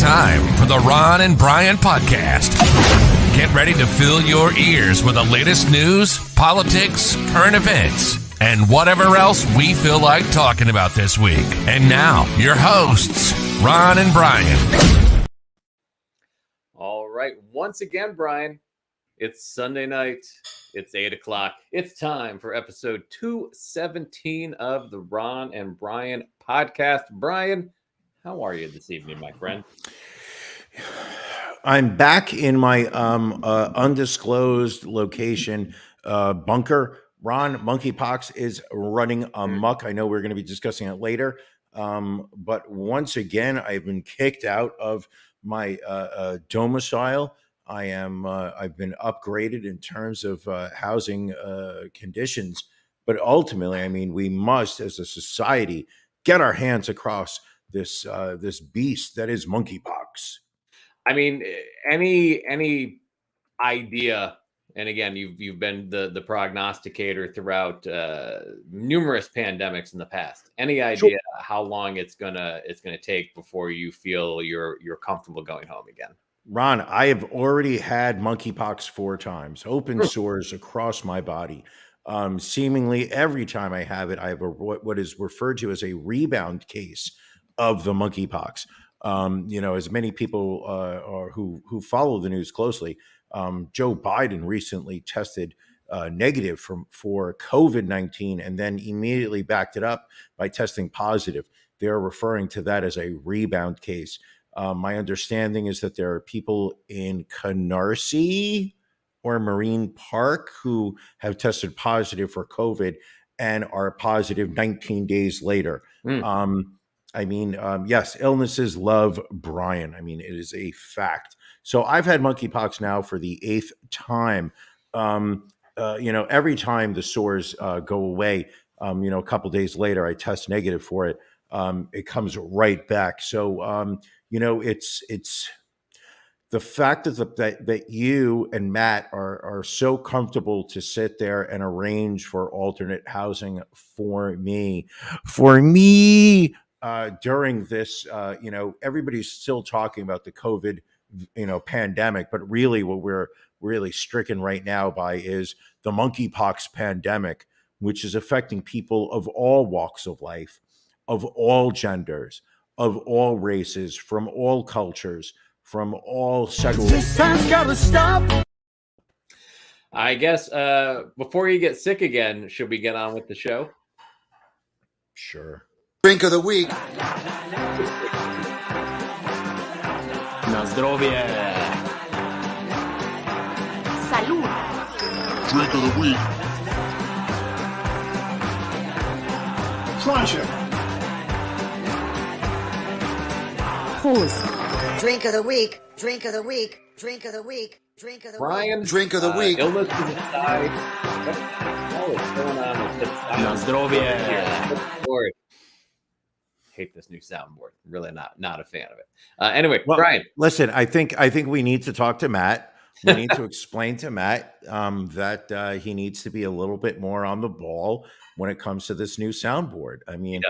time for the Ron and Brian podcast. Get ready to fill your ears with the latest news, politics, current events, and whatever else we feel like talking about this week. And now, your hosts, Ron and Brian. All right. Once again, Brian, it's Sunday night. It's 8 o'clock. It's time for episode 217 of the Ron and Brian podcast. Brian, how are you this evening, my friend? I'm back in my undisclosed location bunker. Ron, monkeypox is running amok. I know we're going to be discussing it later. But once again, I've been kicked out of my domicile. I've been upgraded in terms of housing conditions. But ultimately, I mean, we must, as a society, get our hands across this beast that is monkeypox. I mean, any idea? And again, you've been the prognosticator throughout numerous pandemics in the past. Any idea how long it's gonna take before you feel you're comfortable going home again? Ron, I have already had monkeypox 4 times, open sores across my body. Seemingly every time I have it, I have what is referred to as a rebound case of the monkeypox. As many people who follow the news closely, Joe Biden recently tested negative for COVID-19 and then immediately backed it up by testing positive. They're referring to that as a rebound case. My understanding is that there are people in Canarsie or Marine Park who have tested positive for COVID and are positive 19 days later. Yes, illnesses love Brian. I mean, it is a fact. So I've had monkeypox now for the 8th time. Every time the sores go away, a couple days later, I test negative for it. It comes right back. So, it's the fact that you and Matt are so comfortable to sit there and arrange for alternate housing for me during this, everybody's still talking about the COVID, pandemic, but really what we're really stricken right now by is the monkeypox pandemic, which is affecting people of all walks of life, of all genders, of all races, from all cultures, from all sexual. This time's gotta stop. I guess before you get sick again, should we get on with the show? Sure. Drink of the week. Na zdrowie. Salud. Drink of the week. Cruncher. Pause. Drink of the week. Drink of the week. Drink of the week. Drink of the Brian, week. Drink of the week. Illness to the side. What the hell is going on with this Na zdrowie. Lord. Hate this new soundboard. Really not a fan of it. Anyway, Well, Brian. Listen, I think we need to talk to Matt. We need to explain to Matt that he needs to be a little bit more on the ball when it comes to this new soundboard. I mean,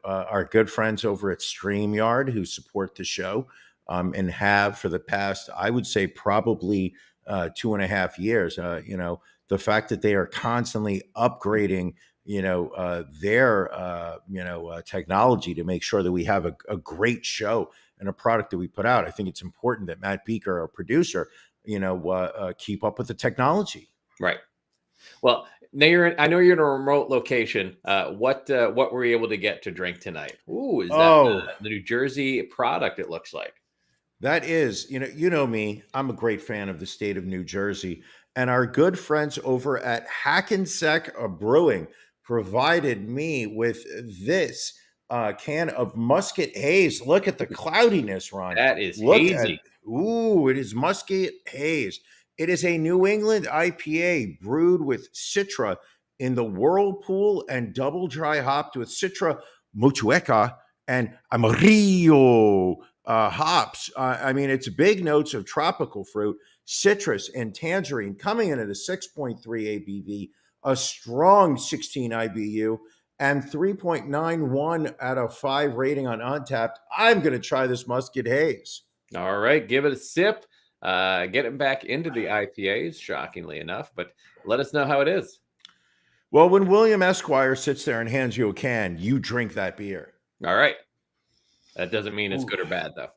our good friends over at StreamYard who support the show and have for the past, I would say, probably 2.5 years. The fact that they are constantly upgrading their technology to make sure that we have a great show and a product that we put out. I think it's important that Matt Beaker, our producer, keep up with the technology. Right. Well, now I know you're in a remote location. What were you able to get to drink tonight? Ooh, is that the New Jersey product? It looks like that is, you know me. I'm a great fan of the state of New Jersey, and our good friends over at Hackensack Brewing provided me with this can of Muscat Haze. Look at the cloudiness, Ron. that is Look hazy. It is Muscat Haze. It is a New England IPA brewed with Citra in the Whirlpool and double dry hopped with Citra Motueka and Amarillo hops. It's big notes of tropical fruit, citrus, and tangerine coming in at a 6.3 ABV, a strong 16 IBU, and 3.91 out of 5 rating on Untapped. I'm going to try this Musket Haze. All right, give it a sip. Get it back into the IPAs, shockingly enough, but let us know how it is. Well, when William Esquire sits there and hands you a can, you drink that beer. All right. That doesn't mean it's good or bad, though.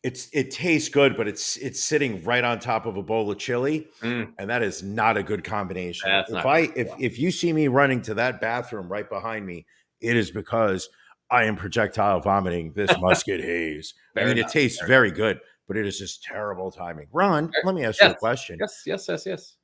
It tastes good, but it's sitting right on top of a bowl of chili, and that is not a good combination. That's not If you see me running to that bathroom right behind me, it is because I am projectile vomiting this Musket Haze. It tastes very good, but it is just terrible timing. Ron, let me ask you a question. Yes.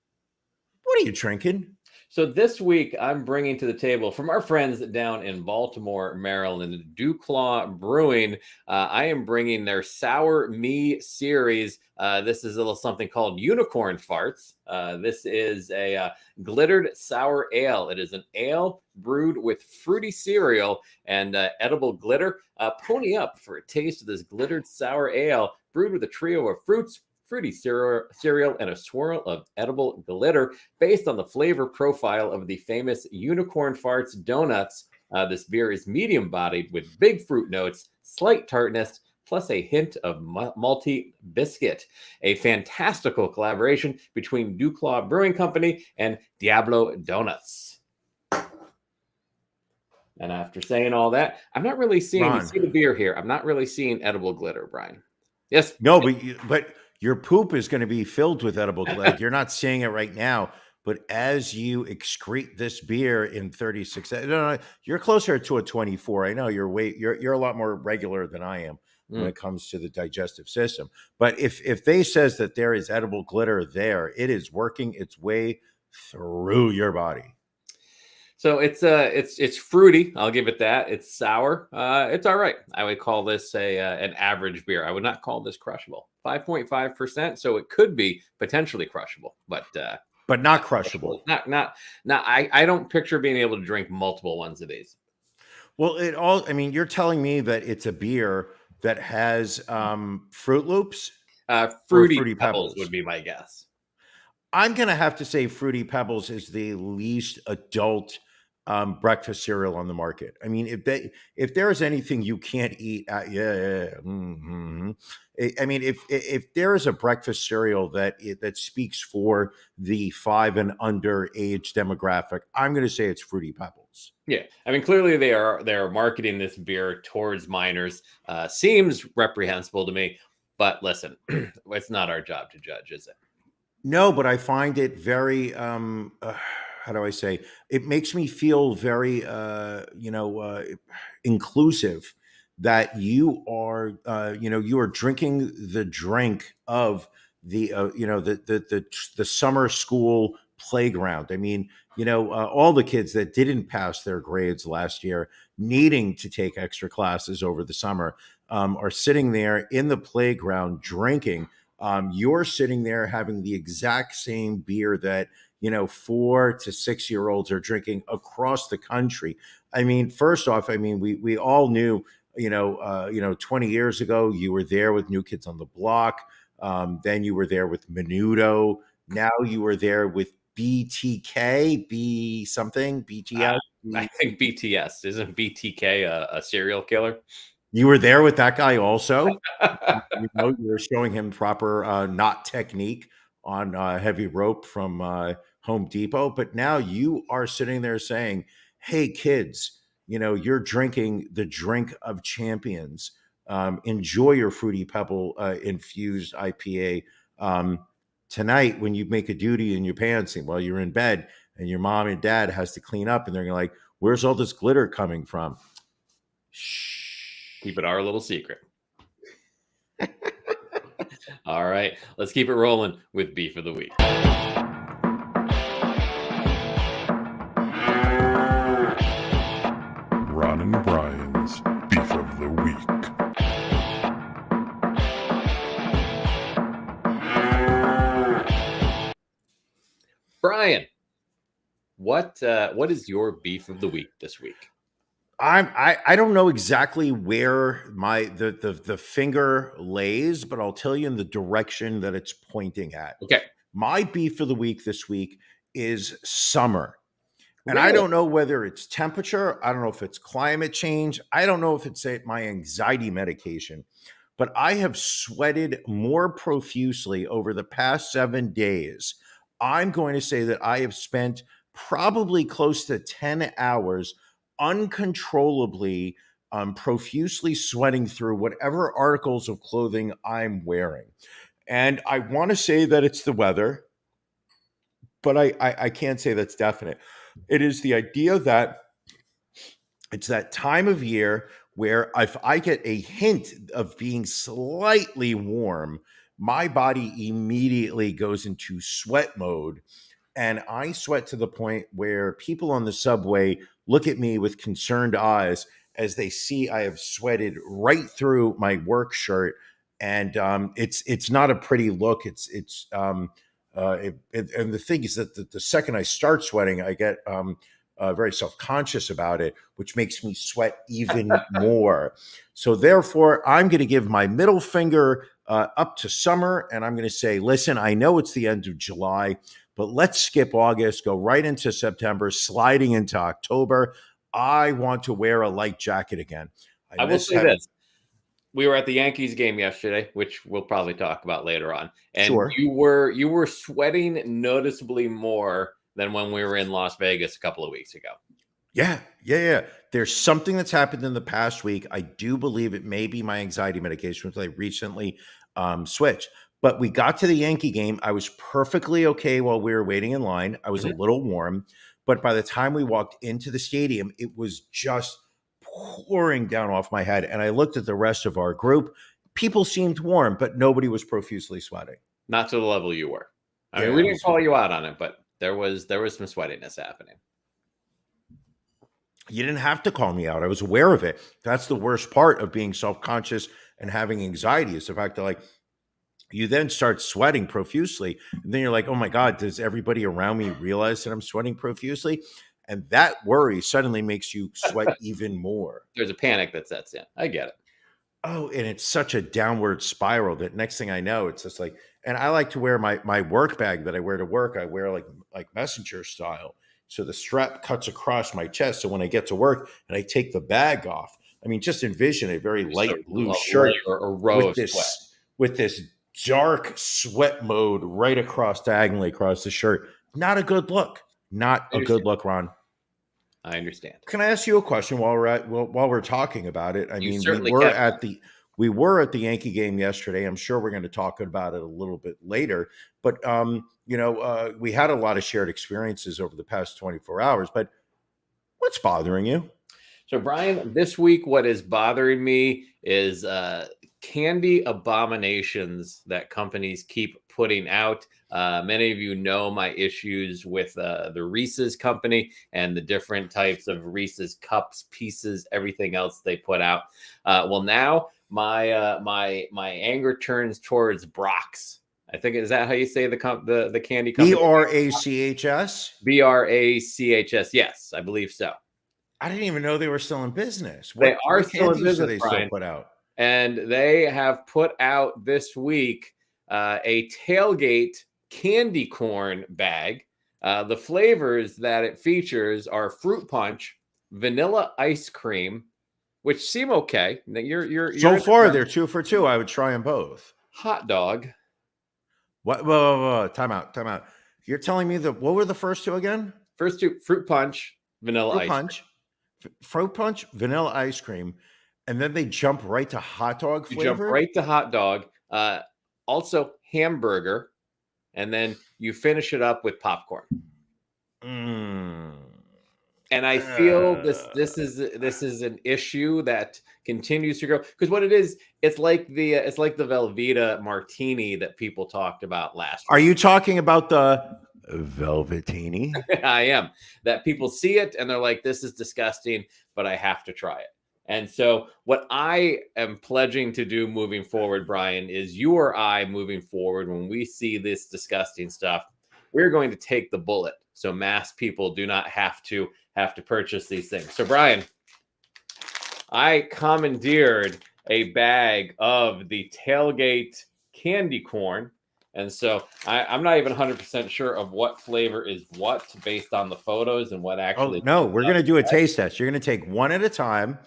What are you drinking? So this week, I'm bringing to the table from our friends down in Baltimore, Maryland, Duclaw Brewing. I am bringing their Sour Me series. This is a little something called Unicorn Farts. This is a glittered sour ale. It is an ale brewed with fruity cereal and edible glitter. Pony up for a taste of this glittered sour ale brewed with a trio of fruits, fruity cereal, and a swirl of edible glitter based on the flavor profile of the famous Unicorn Farts donuts. This beer is medium bodied with big fruit notes, slight tartness, plus a hint of malty biscuit. A fantastical collaboration between Duclaw Brewing Company and Diablo Donuts. And after saying all that, I'm not really seeing, you see the beer here, I'm not really seeing edible glitter, Brian. Yes. No, but your poop is going to be filled with edible glitter. You're not seeing it right now, but as you excrete this beer in 36, you're closer to a 24. I know you're a lot more regular than I am when it comes to the digestive system. But if they says that there is edible glitter there, it is working its way through your body. So it's fruity. I'll give it that. It's sour. It's all right. I would call this an average beer. I would not call this crushable. 5.5%. So it could be potentially crushable, but not crushable. Not. I don't picture being able to drink multiple ones of these. Well, you're telling me that it's a beer that has Fruit Loops, Fruity Pebbles would be my guess. I'm gonna have to say Fruity Pebbles is the least adult breakfast cereal on the market. I mean, if there is anything you can't eat, if there is a breakfast cereal that speaks for the 5 and under age demographic, I'm going to say it's Fruity Pebbles. Yeah, I mean, clearly they are marketing this beer towards minors. Seems reprehensible to me, but listen, it's not our job to judge, is it? No, but I find it very, how do I say? It makes me feel very, inclusive that you are, you are drinking the drink of the, the summer school playground. I mean, all the kids that didn't pass their grades last year, needing to take extra classes over the summer, are sitting there in the playground drinking. You're sitting there having the exact same beer that 4 to 6 year olds are drinking across the country. I mean, first off, we all knew 20 years ago you were there with New Kids on the Block. Then you were there with Menudo. Now you were there with BTK, BTS. I think BTS. Isn't BTK a serial killer? You were there with that guy also. You were showing him proper knot technique on heavy rope from Home Depot. But now you are sitting there saying, hey, kids, you're drinking the drink of champions. Enjoy your Fruity Pebble infused IPA. Tonight, when you make a duty in your pants while you're in bed and your mom and dad has to clean up and they're like, where's all this glitter coming from? Shh. Keep it our little secret. All right, let's keep it rolling with Beef of the Week. Ron and Brian's Beef of the Week. Brian, what is your Beef of the Week this week? I don't know exactly where the finger lays, but I'll tell you in the direction that it's pointing at. Okay. My beef of the week this week is summer. And I don't know whether it's temperature. I don't know if it's climate change. I don't know if it's my anxiety medication, but I have sweated more profusely over the past 7 days. I'm going to say that I have spent probably close to 10 hours uncontrollably, profusely sweating through whatever articles of clothing I'm wearing. And I want to say that it's the weather, but I can't say that's definite. It is the idea that it's that time of year where if I get a hint of being slightly warm, my body immediately goes into sweat mode. And I sweat to the point where people on the subway look at me with concerned eyes as they see I have sweated right through my work shirt. And it's not a pretty look. And the thing is that the second I start sweating, I get very self-conscious about it, which makes me sweat even more. So therefore, I'm going to give my middle finger up to summer, and I'm going to say, listen, I know it's the end of July, but let's skip August, go right into September, sliding into October. I want to wear a light jacket again. I will say this. We were at the Yankees game yesterday, which we'll probably talk about later on. And Sure. you were sweating noticeably more than when we were in Las Vegas a couple of weeks ago. Yeah. There's something that's happened in the past week. I do believe it may be my anxiety medication, which I recently switched. But we got to the Yankee game. I was perfectly okay while we were waiting in line. I was a little warm. But by the time we walked into the stadium, it was just pouring down off my head. And I looked at the rest of our group. People seemed warm, but nobody was profusely sweating. Not to the level you were. I mean, we didn't call you out on it, but there was some sweatiness happening. You didn't have to call me out. I was aware of it. That's the worst part of being self-conscious and having anxiety, is the fact that, like, you then start sweating profusely. And then you're like, oh my God, does everybody around me realize that I'm sweating profusely? And that worry suddenly makes you sweat even more. There's a panic that sets in. I get it. Oh, and it's such a downward spiral that next thing I know, it's just like, and I like to wear my work bag that I wear to work. I wear like messenger style. So the strap cuts across my chest. So when I get to work and I take the bag off, I mean, just envision a very light blue shirt or row with this dark sweat mode right diagonally across the shirt. Not a good look. Not a good look, Ron. I understand. Can I ask you a question while we're talking about it? I mean, we were at the Yankee game yesterday. I'm sure we're going to talk about it a little bit later. But we had a lot of shared experiences over the past 24 hours. But what's bothering you? So, Brian, this week, what is bothering me is candy abominations that companies keep putting out. Many of you know my issues with the Reese's company and the different types of Reese's cups, pieces, everything else they put out. Well, now my anger turns towards Brach's. I think, is that how you say the candy company? Brachs? Brachs. Yes, I believe so. I didn't even know they were still in business. They are still in business. They still put out, and they have put out this week a Tailgate candy corn bag. The flavors that it features are fruit punch, vanilla ice cream, which seem okay. You're so far they're 2 for 2. I would try them both. Hot dog. What? Whoa. Time out. You're telling me what were the first two again? First two: fruit punch, vanilla ice cream. Fruit punch, vanilla ice cream, and then they jump right to hot dog flavor. You jump right to hot dog. Also hamburger, and then you finish it up with popcorn. And I feel this is an issue that continues to grow, because what it is, it's like the Velveeta martini that people talked about last week. Are you talking about the Velveetini? I am. That people see it and they're like, this is disgusting, but I have to try it. And so what I am pledging to do moving forward, Brian, is you or I moving forward, when we see this disgusting stuff, we're going to take the bullet so mass people do not have to purchase these things. So, Brian, I commandeered a bag of the Tailgate candy corn, And so I'm not even 100% sure of what flavor is what based on the photos and what Oh, actually. no, we're going to do a taste test. You're going to take one at a time,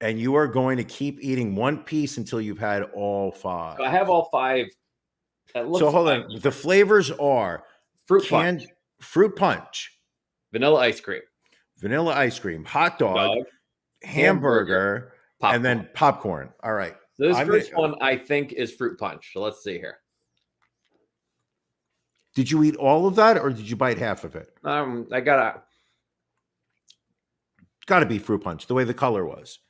and you are going to keep eating one piece until you've had all five. So I have all five. So hold on. The flavors are fruit punch, vanilla ice cream, hot dog, hamburger, popcorn. and then popcorn. All right. So this first one I think is fruit punch. So let's see here. Did you eat all of that, or did you bite half of it? I gotta be fruit punch. The way the color was.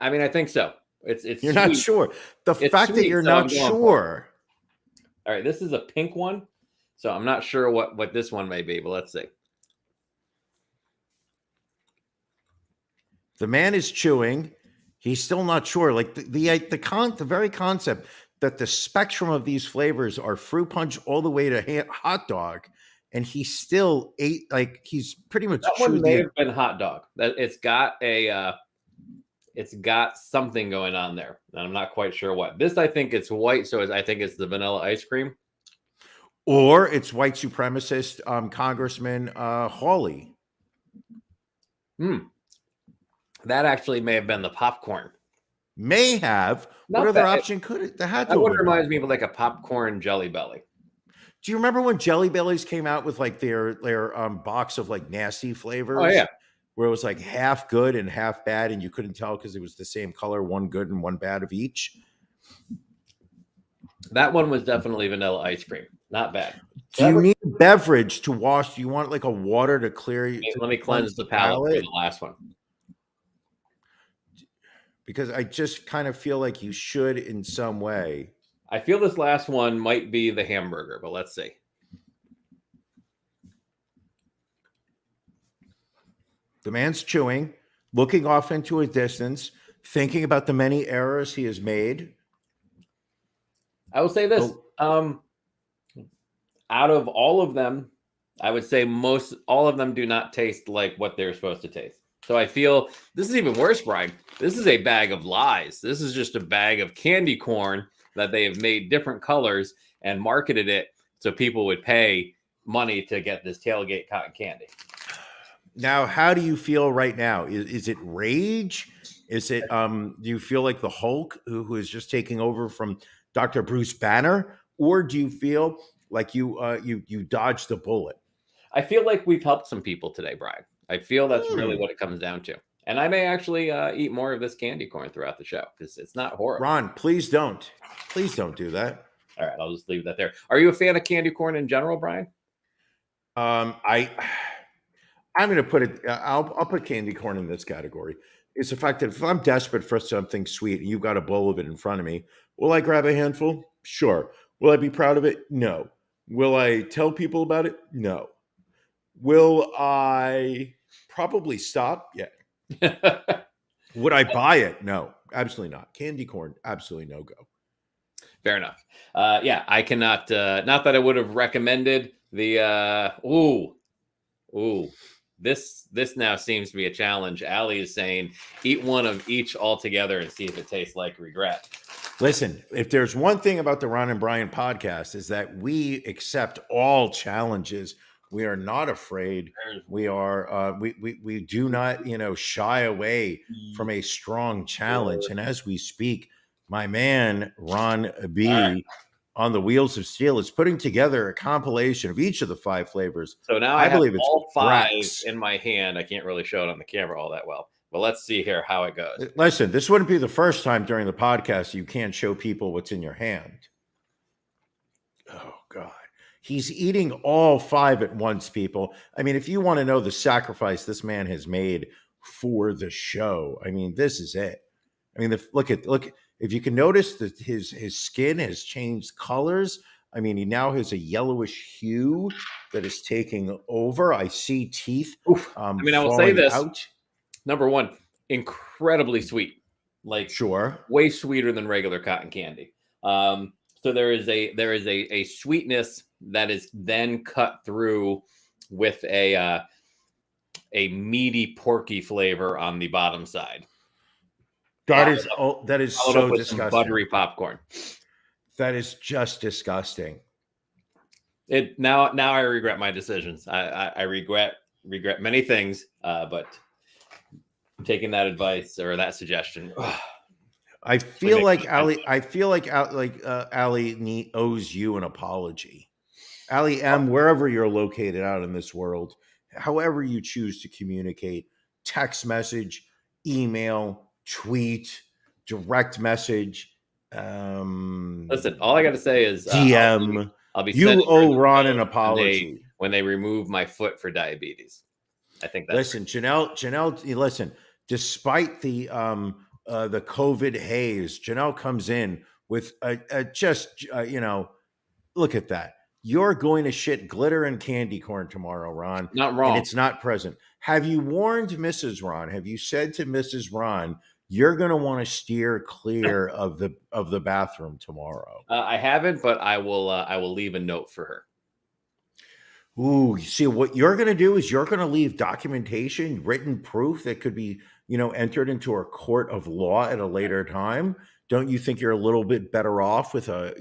I mean, I think so. It's. You're sweet. not sure. The fact that you're not sure. All right, this is a pink one, so I'm not sure what this one may be, but let's see. The man is chewing. He's still not sure. Like the very concept that the spectrum of these flavors are fruit punch all the way to hot dog, and he still ate, like, he's pretty much that one may have been hot dog. That it's got something going on there, and I'm not quite sure what. This, I think it's white, so I think it's the vanilla ice cream, or it's white supremacist Congressman Hawley. That actually may have been the popcorn. May have. What other option could it? That one reminds me of like a popcorn Jelly Belly. Do you remember when Jelly Bellies came out with like their box of like nasty flavors? Oh yeah, where it was like half good and half bad, and you couldn't tell because it was the same color, one good and one bad of each. That one was definitely vanilla ice cream. Not bad. Do you need a beverage to wash? Do you want like a water to clear you? Let me cleanse the palate for the last one. Because I just kind of feel like you should in some way. I feel this last one might be the hamburger, but let's see. The man's chewing, looking off into a distance, thinking about the many errors he has made. I will say this. Out of all of them, I would say all of them do not taste like what they're supposed to taste. So I feel this is even worse, Brian. This is a bag of lies. This is just a bag of candy corn that they have made different colors and marketed it so people would pay money to get this Tailgate cotton candy. Now, how do you feel right now? Is it rage? Is it do you feel like the Hulk who is just taking over from Dr. Bruce Banner, or do you feel like you dodged the bullet? I feel like we've helped some people today, Brian. I feel that's really what it comes down to. And I may actually eat more of this candy corn throughout the show because it's not horrible. Ron, please don't. Please don't do that. All right, I'll just leave that there. Are you a fan of candy corn in general, Brian? I'm going to put it. I'll put candy corn in this category. It's the fact that if I'm desperate for something sweet and you've got a bowl of it in front of me, will I grab a handful? Sure. Will I be proud of it? No. Will I tell people about it? No. Will I probably stop? Yeah. Would I buy it? No, absolutely not. Candy corn, absolutely no go. Fair enough. Yeah, I cannot. Not that I would have recommended the. This now seems to be a challenge. Allie is saying, eat one of each altogether and see if it tastes like regret. Listen, if there's one thing about the Ron and Brian podcast is that we accept all challenges. We are not afraid. We are. We do not, shy away from a strong challenge. And as we speak, my man Ron B on the Wheels of Steel is putting together a compilation of each of the 5 flavors. So now I believe it's all 5 in my hand. I can't really show it on the camera all that well, but let's see here how it goes. Listen, this wouldn't be the first time during the podcast you can't show people what's in your hand. Oh God. He's eating all 5 at once, people. I mean, if you want to know the sacrifice this man has made for the show, I mean, this is it. I mean, look. If you can notice that his skin has changed colors. I mean, he now has a yellowish hue that is taking over. I see teeth. I will say this. Number one, incredibly sweet. Like, sure, way sweeter than regular cotton candy. So there is a sweetness that is then cut through with a meaty, porky flavor on the bottom side. That is so disgusting. Buttery popcorn. That is just disgusting. Now I regret my decisions. I regret many things, but I'm taking that advice or that suggestion. I feel like Ali owes you an apology. Ali M, wherever you're located out in this world, however you choose to communicate, text message, email, tweet, direct message, Listen, all I got to say is DM. I'll be You owe Ron an when apology. when they remove my foot for diabetes. I think that's Listen, Janelle, listen, despite the COVID haze, Janelle comes in with look at that. You're going to shit glitter and candy corn tomorrow, Ron. not wrong. And it's not present. Have you warned Mrs. Ron? Have you said to Mrs. Ron, you're going to want to steer clear of the bathroom tomorrow? I haven't, but I will leave a note for her. Ooh, you see, what you're going to do is you're going to leave documentation, written proof that could be, entered into a court of law at a later time. Don't you think you're a little bit better off with a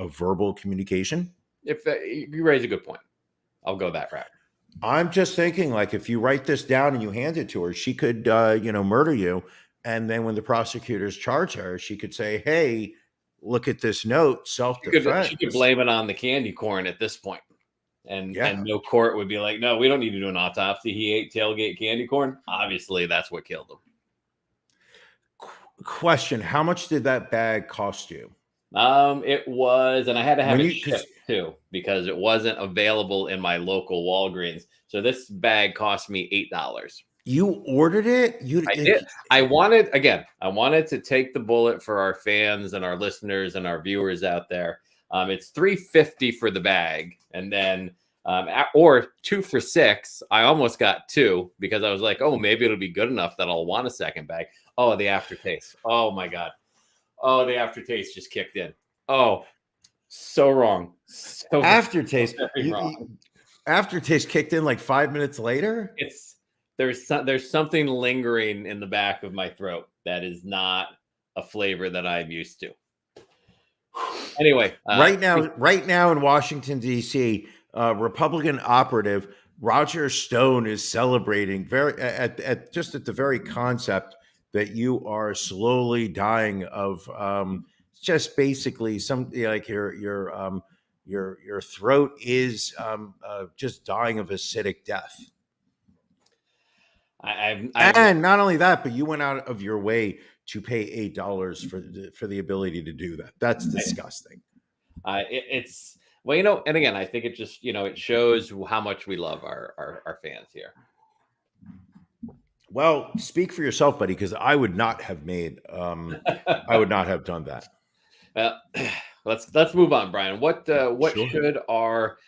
verbal communication? If you raise a good point, I'll go that route. I'm just thinking, like, if you write this down and you hand it to her, she could, murder you. And then when the prosecutors charge her, she could say, hey, look at this note, self-defense. She could blame it on the candy corn at this point. And no court would be like, no, we don't need to do an autopsy. He ate tailgate candy corn. Obviously, that's what killed him. Question: how much did that bag cost you? It was, and I had to have it shipped too because it wasn't available in my local Walgreens. So this bag cost me $8. You ordered it? I did. I wanted to take the bullet for our fans and our listeners and our viewers out there. It's $3.50 for the bag, and then or 2 for $6. I almost got 2 because I was like, oh, maybe it'll be good enough that I'll want a second bag. Oh, the aftertaste. Oh my God. Oh, the aftertaste just kicked in. Oh, so wrong. So aftertaste. Aftertaste kicked in like 5 minutes later. There's something lingering in the back of my throat that is not a flavor that I'm used to. Anyway, right now in Washington D.C., Republican operative Roger Stone is celebrating at the very concept that you are slowly dying of just basically like your throat is just dying of acidic death. And not only that, but you went out of your way to pay $8 for the ability to do that. That's disgusting. It's and again, I think it just it shows how much we love our fans here. Well, speak for yourself, buddy, because I would not have I would not have done that. Let's move on, Brian. What Sure. should our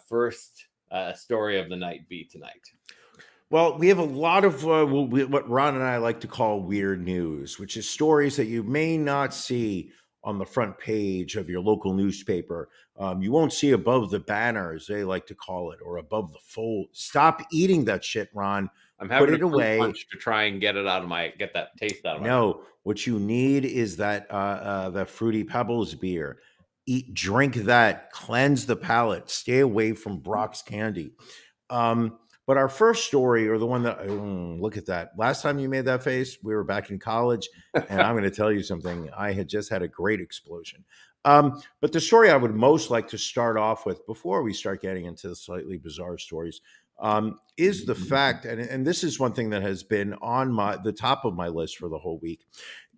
first story of the night be tonight? Well, we have a lot of what Ron and I like to call weird news, which is stories that you may not see on the front page of your local newspaper. You won't see above the banner, as they like to call it, or above the fold. Stop eating that shit, Ron. I'm having Put it away to try and get that taste out of my No, what you need is that Fruity Pebbles beer. Drink that, cleanse the palate, stay away from Brach's candy. But our first story, or the one that look at that. Last time you made that face, we were back in college, and I'm going to tell you something. I had just had a great explosion. But the story I would most like to start off with, before we start getting into the slightly bizarre stories, is the fact, and this is one thing that has been on the top of my list for the whole week,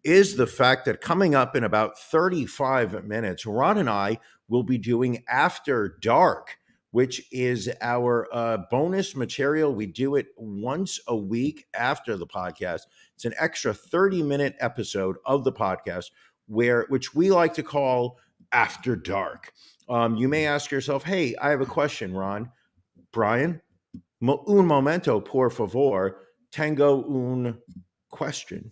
is the fact that coming up in about 35 minutes, Ron and I will be doing After Dark, which is our bonus material. We do it once a week after the podcast. It's an extra 30-minute episode of the podcast, which we like to call After Dark. You may ask yourself, hey, I have a question, Ron. Brian, un momento, por favor. Tengo un question.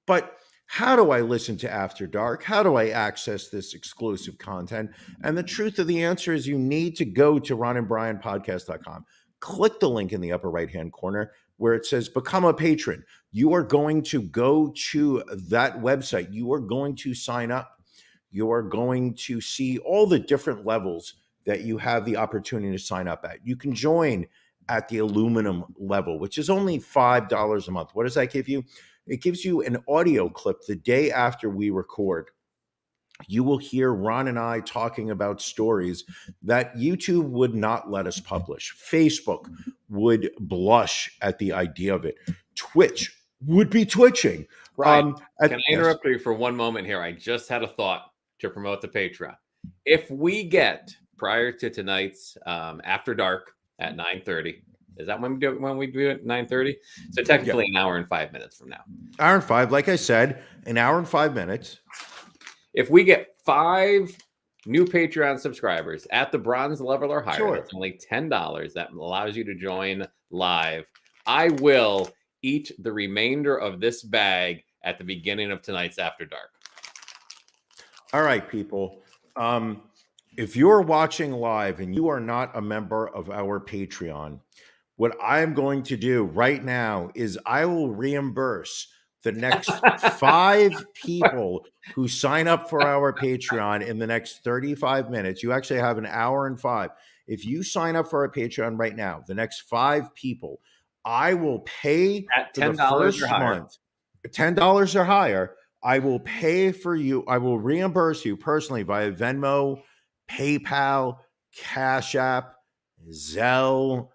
But how do I listen to After Dark? How do I access this exclusive content? And the truth of the answer is you need to go to ronandbrianpodcast.com. Click the link in the upper right-hand corner where it says Become a Patron. You are going to go to that website. You are going to sign up. You are going to see all the different levels that you have the opportunity to sign up at. You can join at the aluminum level, which is only $5 a month. What does that give you? It gives you an audio clip the day after we record. You will hear Ron and I talking about stories that YouTube would not let us publish. Facebook would blush at the idea of it. Twitch would be twitching. Brian, can I Yes. interrupt you for one moment here? I just had a thought to promote the Patreon. If we get prior to tonight's After Dark at 9:30, is that when we do it 9:30? So technically an hour and 5 minutes from now. Hour and 5, like I said, an hour and 5 minutes. If we get 5 new Patreon subscribers at the bronze level or higher, Sure. that's only $10. That allows you to join live. I will eat the remainder of this bag at the beginning of tonight's After Dark. All right, people. If you're watching live and you are not a member of our Patreon, what I'm going to do right now is I will reimburse the next 5 people who sign up for our Patreon in the next 35 minutes. You actually have an hour and 5. If you sign up for our Patreon right now, the next 5 people, I will pay At for the $10 first or higher. month. $10 or higher. I will pay for you. I will reimburse you personally via Venmo, PayPal, Cash App, Zelle,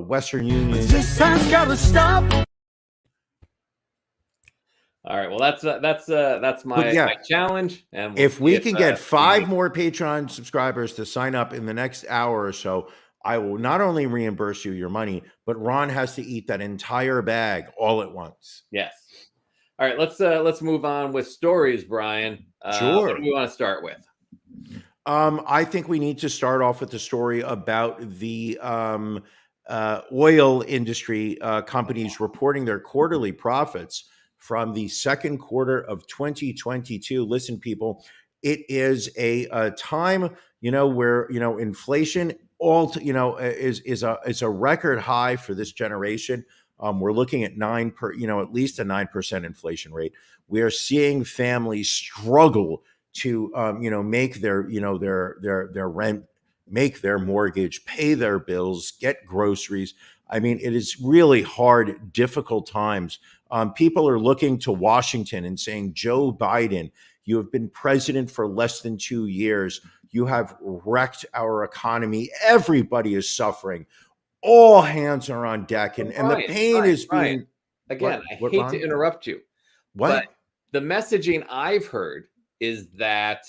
Western Union. This time's gotta stop. All right. Well, that's my challenge. And we'll If we see can get 5 more Patreon subscribers to sign up in the next hour or so, I will not only reimburse you your money, but Ron has to eat that entire bag all at once. Yes. All right. Let's move on with stories, Brian. Sure. What do we want to start with? I think we need to start off with the story about the oil industry companies reporting their quarterly profits from the second quarter of 2022. Listen, people, it is a time, where, inflation is a record high for this generation. We're looking at at least a 9% inflation rate. We are seeing families struggle to make their rent, make their mortgage, pay their bills, get groceries. I mean, it is really hard, difficult times. People are looking to Washington and saying, Joe Biden, you have been president for less than 2 years. You have wrecked our economy. Everybody is suffering. All hands are on deck, and the pain is being. Again, What, I hate Ron? to interrupt you. What? But the messaging I've heard is that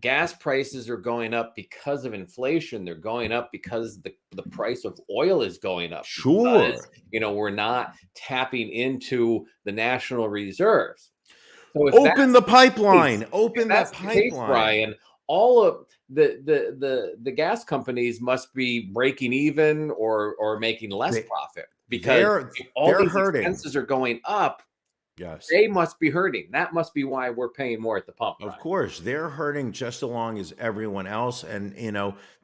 gas prices are going up because of inflation. They're going up because the price of oil is going up. Sure. Because, we're not tapping into the national reserves. So Open the pipeline. Open if the that's the case, pipeline. Brian, all of the gas companies must be breaking even or making less profit because if all these expenses are going up. Yes. They must be hurting. That must be why we're paying more at the pump. Of course, they're hurting just along as everyone else. And,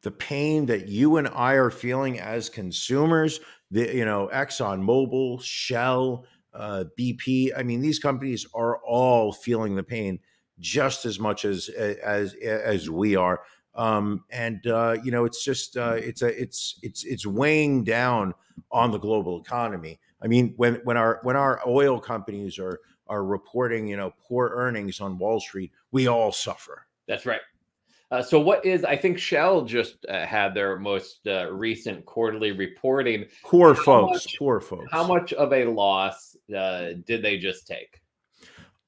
the pain that you and I are feeling as consumers, ExxonMobil, Shell, BP, I mean, these companies are all feeling the pain just as much as we are. It's just it's weighing down on the global economy. I mean, when our oil companies are reporting, poor earnings on Wall Street, we all suffer. That's right. So I think Shell just had their most recent quarterly reporting. Poor folks. How much of a loss did they just take?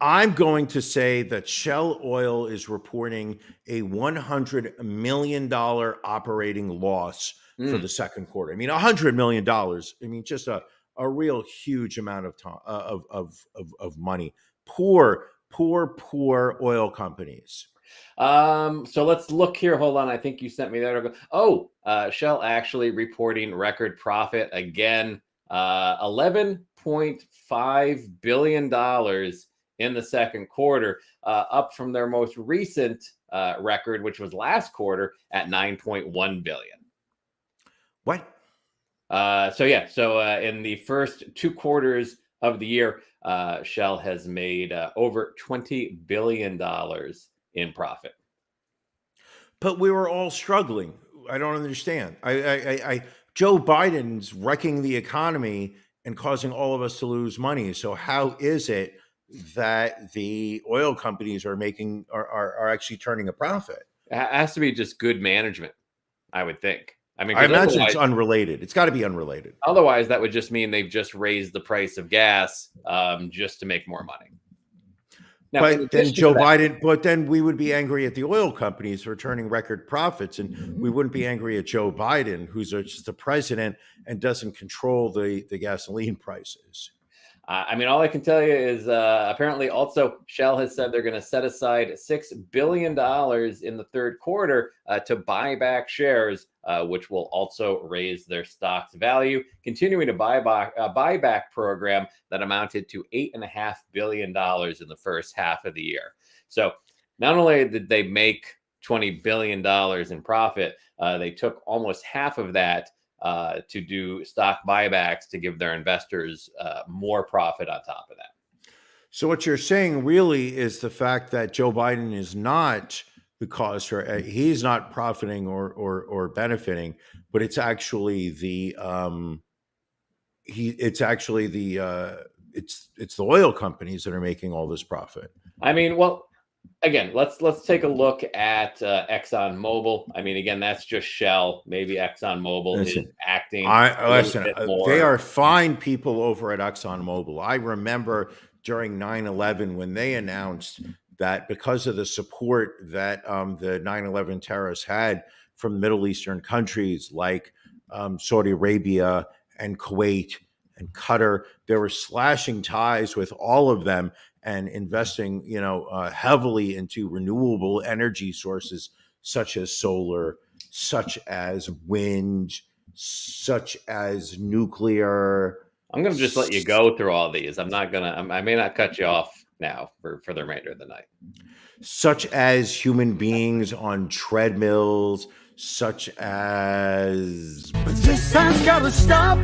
I'm going to say that Shell Oil is reporting a $100 million operating loss for the second quarter. I mean, $100 million. I mean, just a real huge amount of time of money. Poor oil companies. So let's look here. Hold on. I think you sent me that. Oh, Shell actually reporting record profit again. $11.5 billion in the second quarter, up from their most recent record, which was last quarter at $9.1 billion. What? So in the first 2 quarters of the year, Shell has made over $20 billion in profit. But we were all struggling. I don't understand. Joe Biden's wrecking the economy and causing all of us to lose money. So how is it that the oil companies are actually turning a profit? It has to be just good management, I would think. I mean, I 'cause imagine it's otherwise, unrelated. It's got to be unrelated. otherwise that would just mean they've just raised the price of gas just to make more money. Now, in But then addition to that, but then we would be angry at the oil companies for turning record profits, and we wouldn't be angry at Joe Biden, who's just the president and doesn't control the gasoline prices. I mean, all I can tell you is apparently also Shell has said they're going to set aside $6 billion in the third quarter to buy back shares, which will also raise their stock's value, continuing a buyback program that amounted to $8.5 billion in the first half of the year. So not only did they make $20 billion in profit, they took almost half of that to do stock buybacks to give their investors more profit on top of that. So what you're saying really is the fact that Joe Biden is not he's not profiting or benefiting, but it's actually the it's the oil companies that are making all this profit. I mean, well, again, let's take a look at ExxonMobil. I mean, again, that's just Shell. Maybe ExxonMobil is acting a little bit more. They are fine people over at ExxonMobil. I remember during 9/11 when they announced that because of the support that the 9/11 terrorists had from Middle Eastern countries like Saudi Arabia and Kuwait and Qatar, they were slashing ties with all of them and investing, heavily into renewable energy sources such as solar, such as wind, such as nuclear. I'm going to just let you go through all these. I may not cut you off now for the remainder of the night. Such as human beings on treadmills, such as. But this time's gotta stop.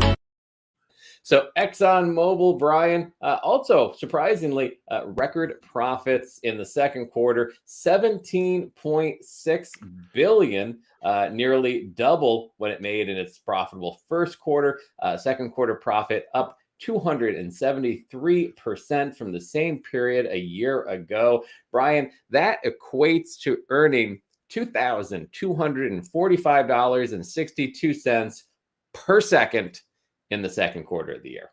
So ExxonMobil, Brian, also surprisingly, record profits in the second quarter, 17.6 billion, nearly double what it made in its profitable first quarter. Second quarter profit up 273% from the same period a year ago. Brian, that equates to earning $2,245.62 per second in the second quarter of the year.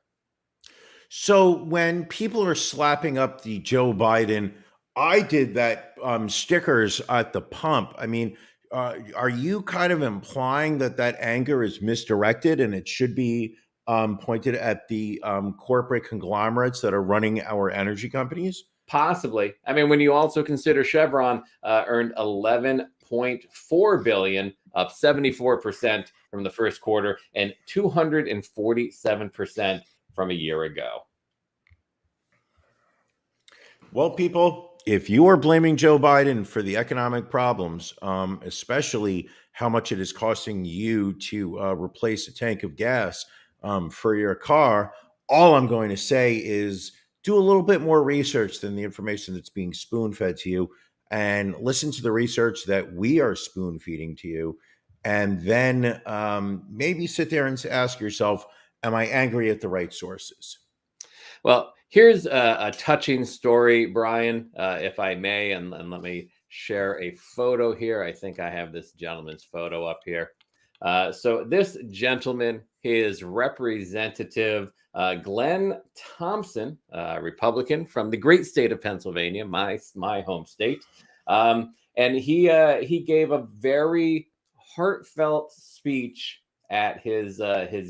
So when people are slapping up the Joe Biden, I did that stickers at the pump. I mean, are you kind of implying that anger is misdirected and it should be pointed at the corporate conglomerates that are running our energy companies? Possibly. I mean, when you also consider Chevron earned 11.4 billion, up 74% from the first quarter and 247% from a year ago. Well, people, if you are blaming Joe Biden for the economic problems, especially how much it is costing you to replace a tank of gas for your car, all I'm going to say is do a little bit more research than the information that's being spoon-fed to you, and listen to the research that we are spoon-feeding to you, and then maybe sit there and ask yourself, am I angry at the right sources? Well, here's a touching story, Brian, if I may, and let me share a photo here. I think I have this gentleman's photo up here. So this gentleman, his representative, Glenn Thompson, Republican from the great state of Pennsylvania, my home state. And he gave a very heartfelt speech at his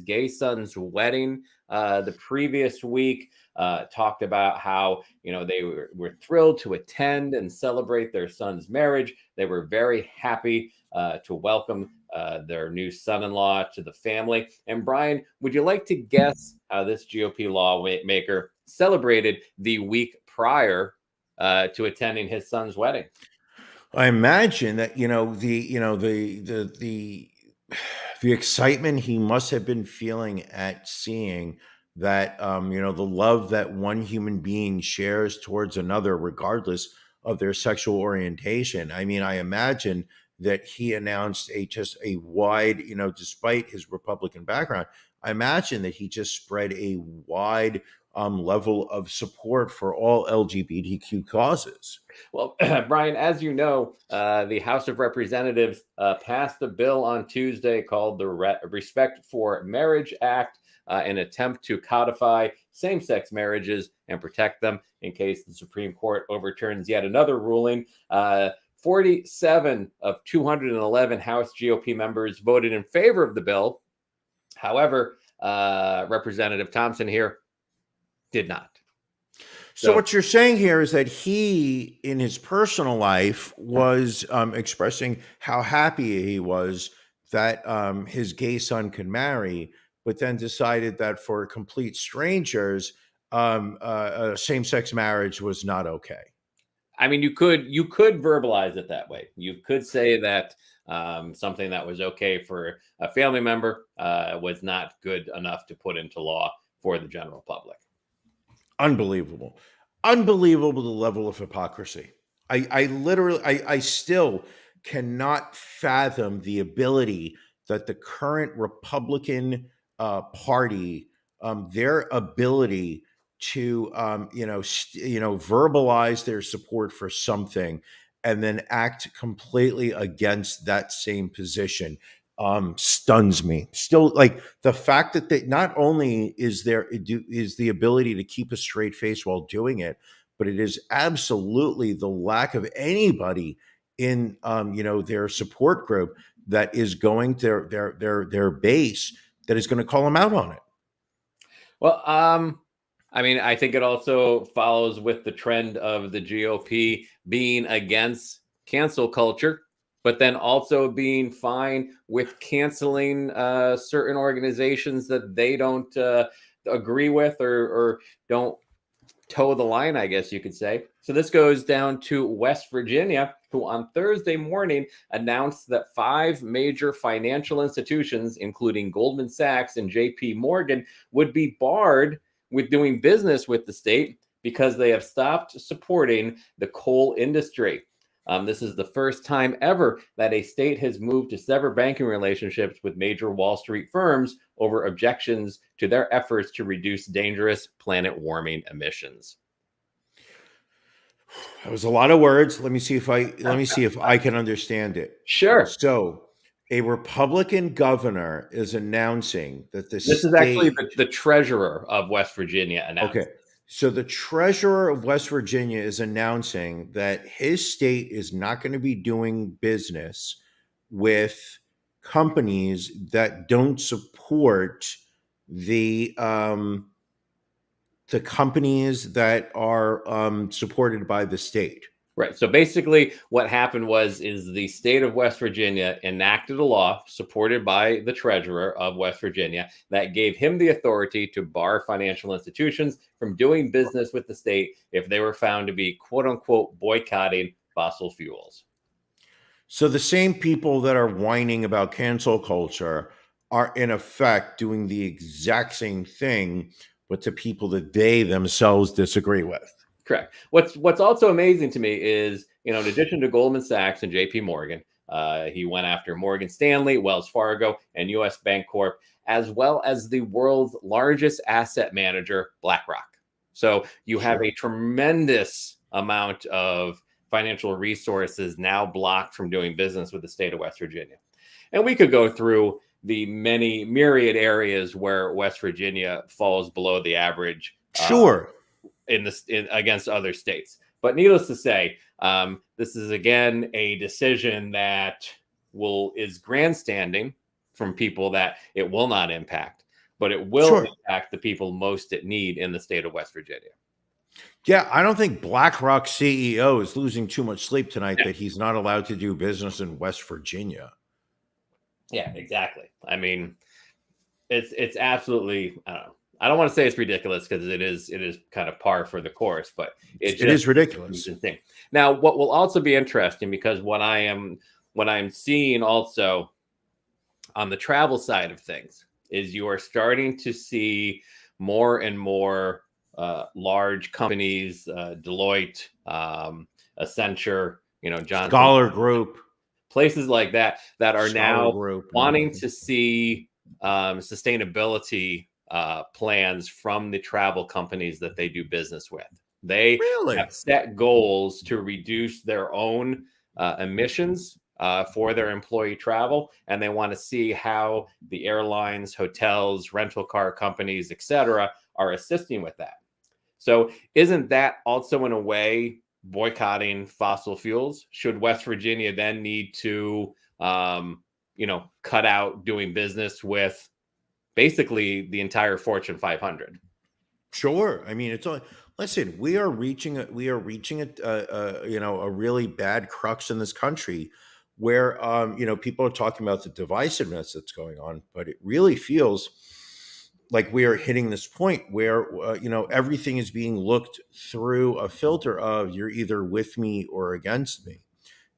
gay son's wedding the previous week. Talked about how they were thrilled to attend and celebrate their son's marriage. They were very happy to welcome their new son-in-law to the family. And Brian, would you like to guess how this GOP lawmaker celebrated the week prior to attending his son's wedding? I imagine that the excitement he must have been feeling at seeing that the love that one human being shares towards another, regardless of their sexual orientation. I mean, I imagine that he announced just a wide, despite his Republican background, I imagine that he just spread a wide level of support for all LGBTQ causes. Well, Brian, as you know, the House of Representatives passed a bill on Tuesday called the Respect for Marriage Act, an attempt to codify same-sex marriages and protect them in case the Supreme Court overturns yet another ruling. 47 of 211 House GOP members voted in favor of the bill. However, Representative Thompson here did not. So what you're saying here is that he, in his personal life, was expressing how happy he was that his gay son could marry, but then decided that for complete strangers, same-sex marriage was not okay. I mean, you could verbalize it that way. You could say that something that was okay for a family member was not good enough to put into law for the general public. Unbelievable the level of hypocrisy. I still cannot fathom the ability that the current Republican Party, their ability to verbalize their support for something and then act completely against that same position stuns me. Still, like the fact that not only is the ability to keep a straight face while doing it, but it is absolutely the lack of anybody in their support group that is going to their base that is going to call them out on it. Well, I mean, I think it also follows with the trend of the GOP being against cancel culture, but then also being fine with canceling certain organizations that they don't agree with or don't toe the line, I guess you could say. So this goes down to West Virginia, who on Thursday morning announced that 5 major financial institutions, including Goldman Sachs and JP Morgan, would be barred with doing business with the state because they have stopped supporting the coal industry. This is the first time ever that a state has moved to sever banking relationships with major Wall Street firms over objections to their efforts to reduce dangerous planet warming emissions. That was a lot of words. Let me see if I can understand it. Sure. So, a Republican governor is announcing that this is actually the treasurer of West Virginia announced. Okay. So the treasurer of West Virginia is announcing that his state is not going to be doing business with companies that don't support the companies that are supported by the state. Right. So basically what happened is the state of West Virginia enacted a law supported by the treasurer of West Virginia that gave him the authority to bar financial institutions from doing business with the state if they were found to be, quote unquote, boycotting fossil fuels. So the same people that are whining about cancel culture are in effect doing the exact same thing, but to people that they themselves disagree with. Correct. What's also amazing to me is, in addition to Goldman Sachs and JP Morgan, he went after Morgan Stanley, Wells Fargo, and US Bancorp, as well as the world's largest asset manager, BlackRock. So you have a tremendous amount of financial resources now blocked from doing business with the state of West Virginia. And we could go through the many myriad areas where West Virginia falls below the average. Sure. Against other states. But needless to say, this is again a decision that is grandstanding from people that it will not impact, but it will impact the people most at need in the state of West Virginia. Yeah, I don't think BlackRock CEO is losing too much sleep tonight that he's not allowed to do business in West Virginia. Yeah, exactly. I mean, it's absolutely, I don't know. I don't want to say it's ridiculous because it is kind of par for the course, but it is ridiculous. Now, what will also be interesting, because what I'm seeing also on the travel side of things is you are starting to see more and more large companies, Deloitte, Accenture, Johnson Scholar Group, places like that are Solid now rope. wanting to see sustainability plans from the travel companies that they do business with. They Really? have set goals to reduce their own emissions for their employee travel, and they want to see how the airlines, hotels, rental car companies, etc., are assisting with that. So, isn't that also in a way boycotting fossil fuels? Should West Virginia then need to, cut out doing business with basically the entire Fortune 500? Sure. I mean, it's all. Listen, we are reaching a really bad crux in this country, where people are talking about the divisiveness that's going on, but it really feels like we are hitting this point where everything is being looked through a filter of you're either with me or against me.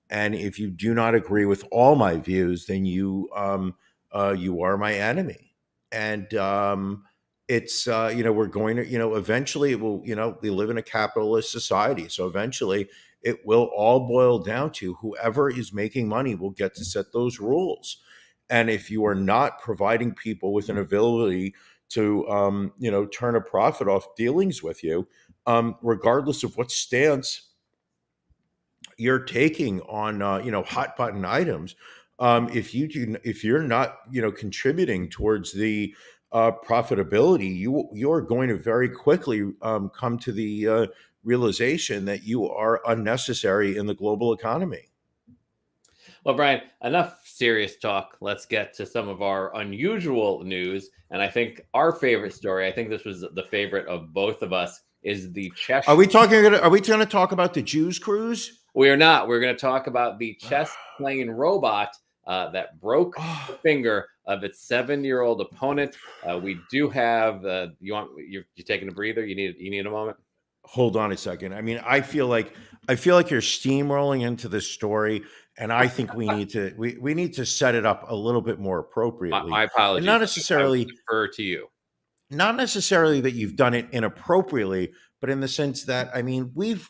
And if you do not agree with all my views, then you are my enemy. And it's we're going to eventually it will we live in a capitalist society, so eventually it will all boil down to whoever is making money will get to set those rules. And if you are not providing people with an ability to turn a profit off dealings with you, regardless of what stance you're taking on hot button items, if you're not contributing towards the profitability, you're going to very quickly come to the realization that you are unnecessary in the global economy. Well, Brian, enough serious talk. Let's get to some of our unusual news. And I think our favorite story, I think this was the favorite of both of us, is the chess. Are we going to talk about the Jews cruise? We are not. We're going to talk about the chess playing robot that broke the finger of its 7-year-old opponent. We do have. You're taking a breather. You need a moment. Hold on a second. I mean, I feel like you're steamrolling into this story, and I think we need to set it up a little bit more appropriately. My apologies. And not necessarily defer to you. Not necessarily that you've done it inappropriately, but in the sense that, I mean, we've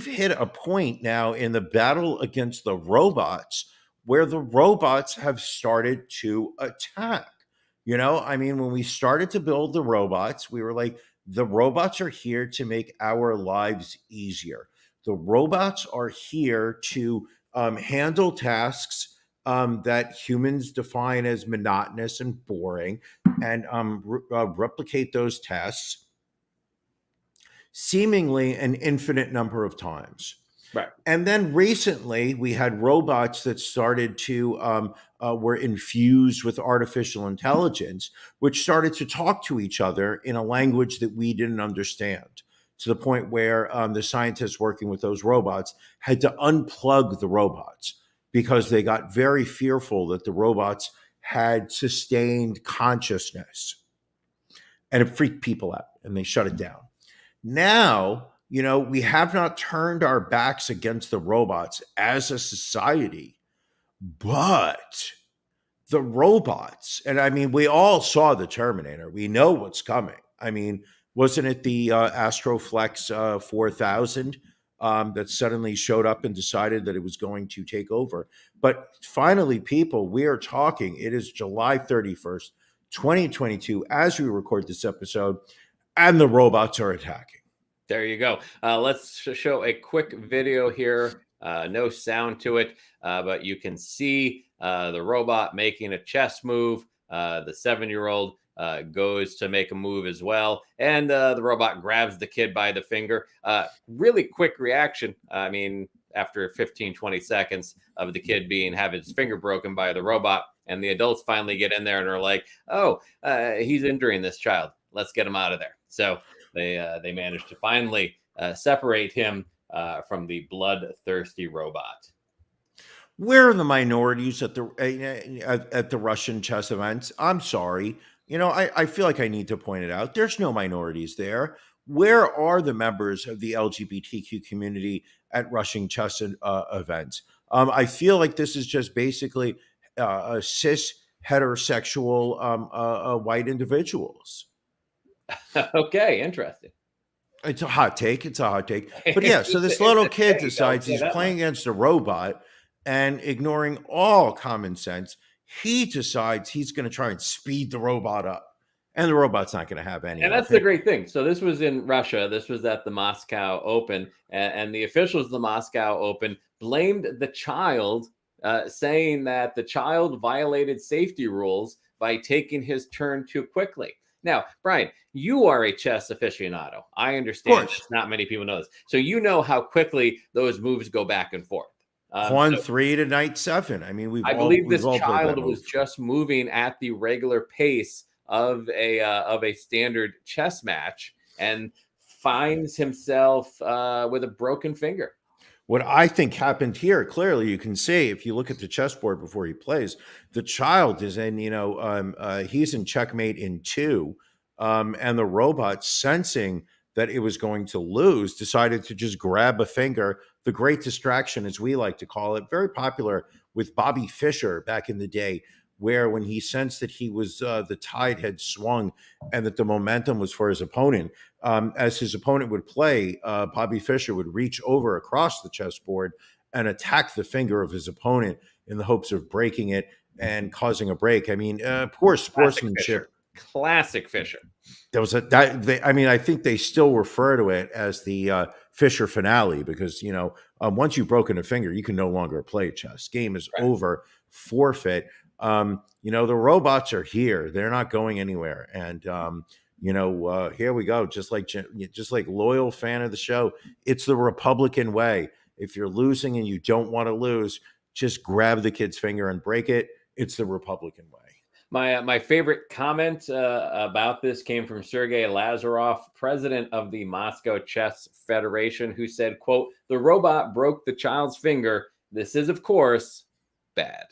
hit a point now in the battle against the robots where the robots have started to attack. I mean, when we started to build the robots, we were like, the robots are here to make our lives easier. The robots are here to handle tasks that humans define as monotonous and boring, and replicate those tasks seemingly an infinite number of times. Right. And then recently we had robots that started to were infused with artificial intelligence, which started to talk to each other in a language that we didn't understand, to the point where the scientists working with those robots had to unplug the robots because they got very fearful that the robots had sustained consciousness. And it freaked people out, and they shut it down. Now, we have not turned our backs against the robots as a society, but the robots, and I mean, we all saw the Terminator. We know what's coming. I mean, wasn't it the Astroflex 4000 that suddenly showed up and decided that it was going to take over? But finally, people, we are talking. It is July 31st, 2022, as we record this episode, and the robots are attacking. There you go. Let's show a quick video here. No sound to it, but you can see the robot making a chess move. The 7-year-old goes to make a move as well, and the robot grabs the kid by the finger. Really quick reaction. I mean, after 15, 20 seconds of the kid having his finger broken by the robot, and the adults finally get in there and are like, oh, he's injuring this child. Let's get him out of there. So they managed to finally separate him from the bloodthirsty robot. Where are the minorities at the Russian chess events? I'm sorry. I feel like I need to point it out. There's no minorities there. Where are the members of the LGBTQ community at Russian chess events? I feel like this is just basically cis heterosexual white individuals. Okay, interesting. It's a hot take. But yeah, so this little kid decides he's playing against a robot, and ignoring all common sense, he decides he's going to try and speed the robot up. And the robot's not going to have any And of that's it. the great thing. So this was in Russia. This was at the Moscow Open, and the officials of the Moscow Open blamed the child, saying that the child violated safety rules by taking his turn too quickly. Now, Brian, you are a chess aficionado. I understand course. this. Not many people know this. So you know how quickly those moves go back and forth. Pawn So 3 to knight 7. I mean, I believe we've this all played that child move. was just moving at the regular pace of a standard chess match and finds himself with a broken finger. What I think happened here, clearly, you can see if you look at the chessboard before he plays, the child is in, he's in checkmate in 2, and the robot, sensing that it was going to lose, decided to just grab a finger. The great distraction, as we like to call it, very popular with Bobby Fischer back in the day, where when he sensed that he was the tide had swung and that the momentum was for his opponent, as his opponent would play, Bobby Fischer would reach over across the chessboard and attack the finger of his opponent in the hopes of breaking it and causing a break. I mean, poor sportsmanship. Classic Fischer. There was I think they still refer to it as the Fischer finale because, once you've broken a finger, you can no longer play chess. Game is over, forfeit. The robots are here. They're not going anywhere. And, here we go. Just like loyal fan of the show, it's the Republican way. If you're losing and you don't want to lose, just grab the kid's finger and break it. It's the Republican way. My favorite comment about this came from Sergei Lazarev, president of the Moscow Chess Federation, who said, quote, "The robot broke the child's finger. This is, of course, bad."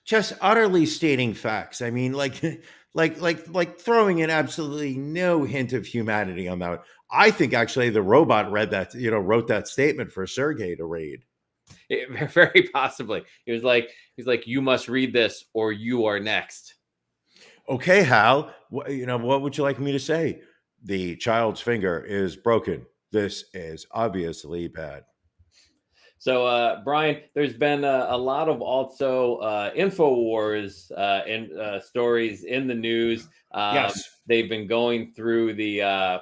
just utterly stating facts. I mean, like throwing in absolutely no hint of humanity on that. I think actually the robot wrote that statement for Sergei to read. Very possibly. He's like, "You must read this or you are next." Okay, Hal, what would you like me to say? The child's finger is broken. This is obviously bad. So, Brian, there's been a lot of also InfoWars and stories in the news. Yes. They've been going through the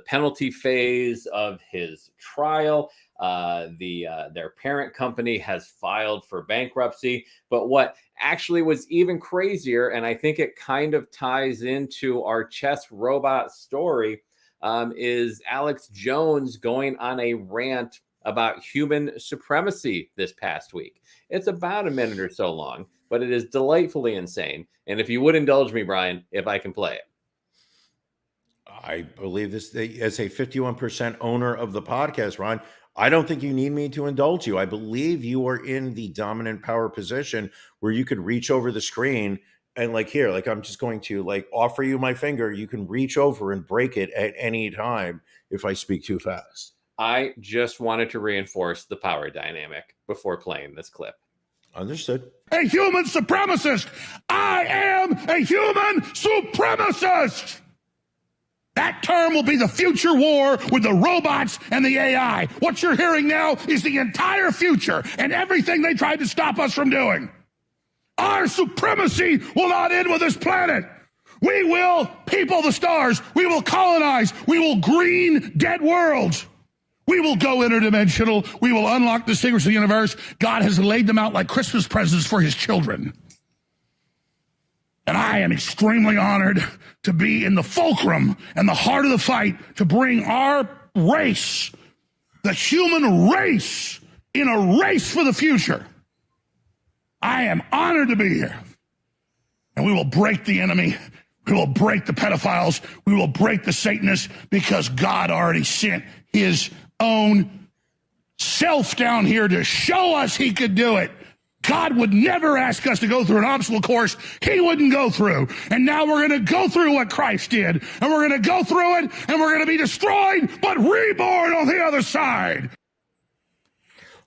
penalty phase of his trial. Their parent company has filed for bankruptcy. But what actually was even crazier, and I think it kind of ties into our chess robot story, is Alex Jones going on a rant about human supremacy this past week. It's about a minute or so long, but it is delightfully insane. And if you would indulge me, Brian, if I can play it. I believe this as a 51% owner of the podcast, Ron. I don't think you need me to indulge you. I believe you are in the dominant power position where you could reach over the screen and I'm just going to offer you my finger. You can reach over and break it at any time if I speak too fast. I just wanted to reinforce the power dynamic before playing this clip. Understood. A human supremacist. I am a human supremacist. That term will be the future war with the robots and the AI. What you're hearing now is the entire future and everything they tried to stop us from doing. Our supremacy will not end with this planet. We will people the stars. We will colonize. We will green dead worlds. We will go interdimensional. We will unlock the secrets of the universe. God has laid them out like Christmas presents for his children. And I am extremely honored to be in the fulcrum and the heart of the fight to bring our race, the human race, in a race for the future. I am honored to be here. And we will break the enemy. We will break the pedophiles. We will break the Satanists because God already sent his own self down here to show us he could do it. God would never ask us to go through an obstacle course he wouldn't go through. And now we're going to go through what Christ did. And we're going to go through it, and we're going to be destroyed, but reborn on the other side.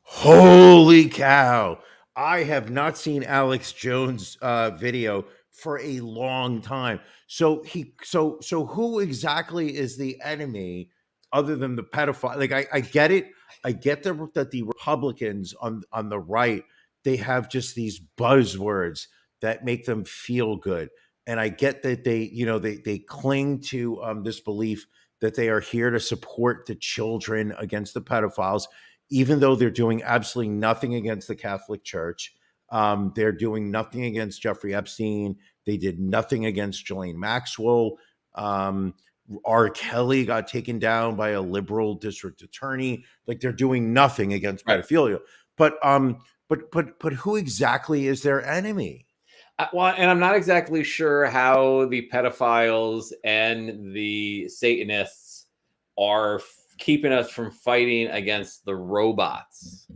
Holy cow. I have not seen Alex Jones' video for a long time. So who exactly is the enemy other than the pedophile. Like I get it. I get that the Republicans on the right, they have just these buzzwords that make them feel good. And I get that they cling to this belief that they are here to support the children against the pedophiles, even though they're doing absolutely nothing against the Catholic Church. They're doing nothing against Jeffrey Epstein. They did nothing against Ghislaine Maxwell. R. Kelly got taken down by a liberal district attorney. Like, they're doing nothing against pedophilia. But who exactly is their enemy? Well, and I'm not exactly sure how the pedophiles and the Satanists are keeping us from fighting against the robots.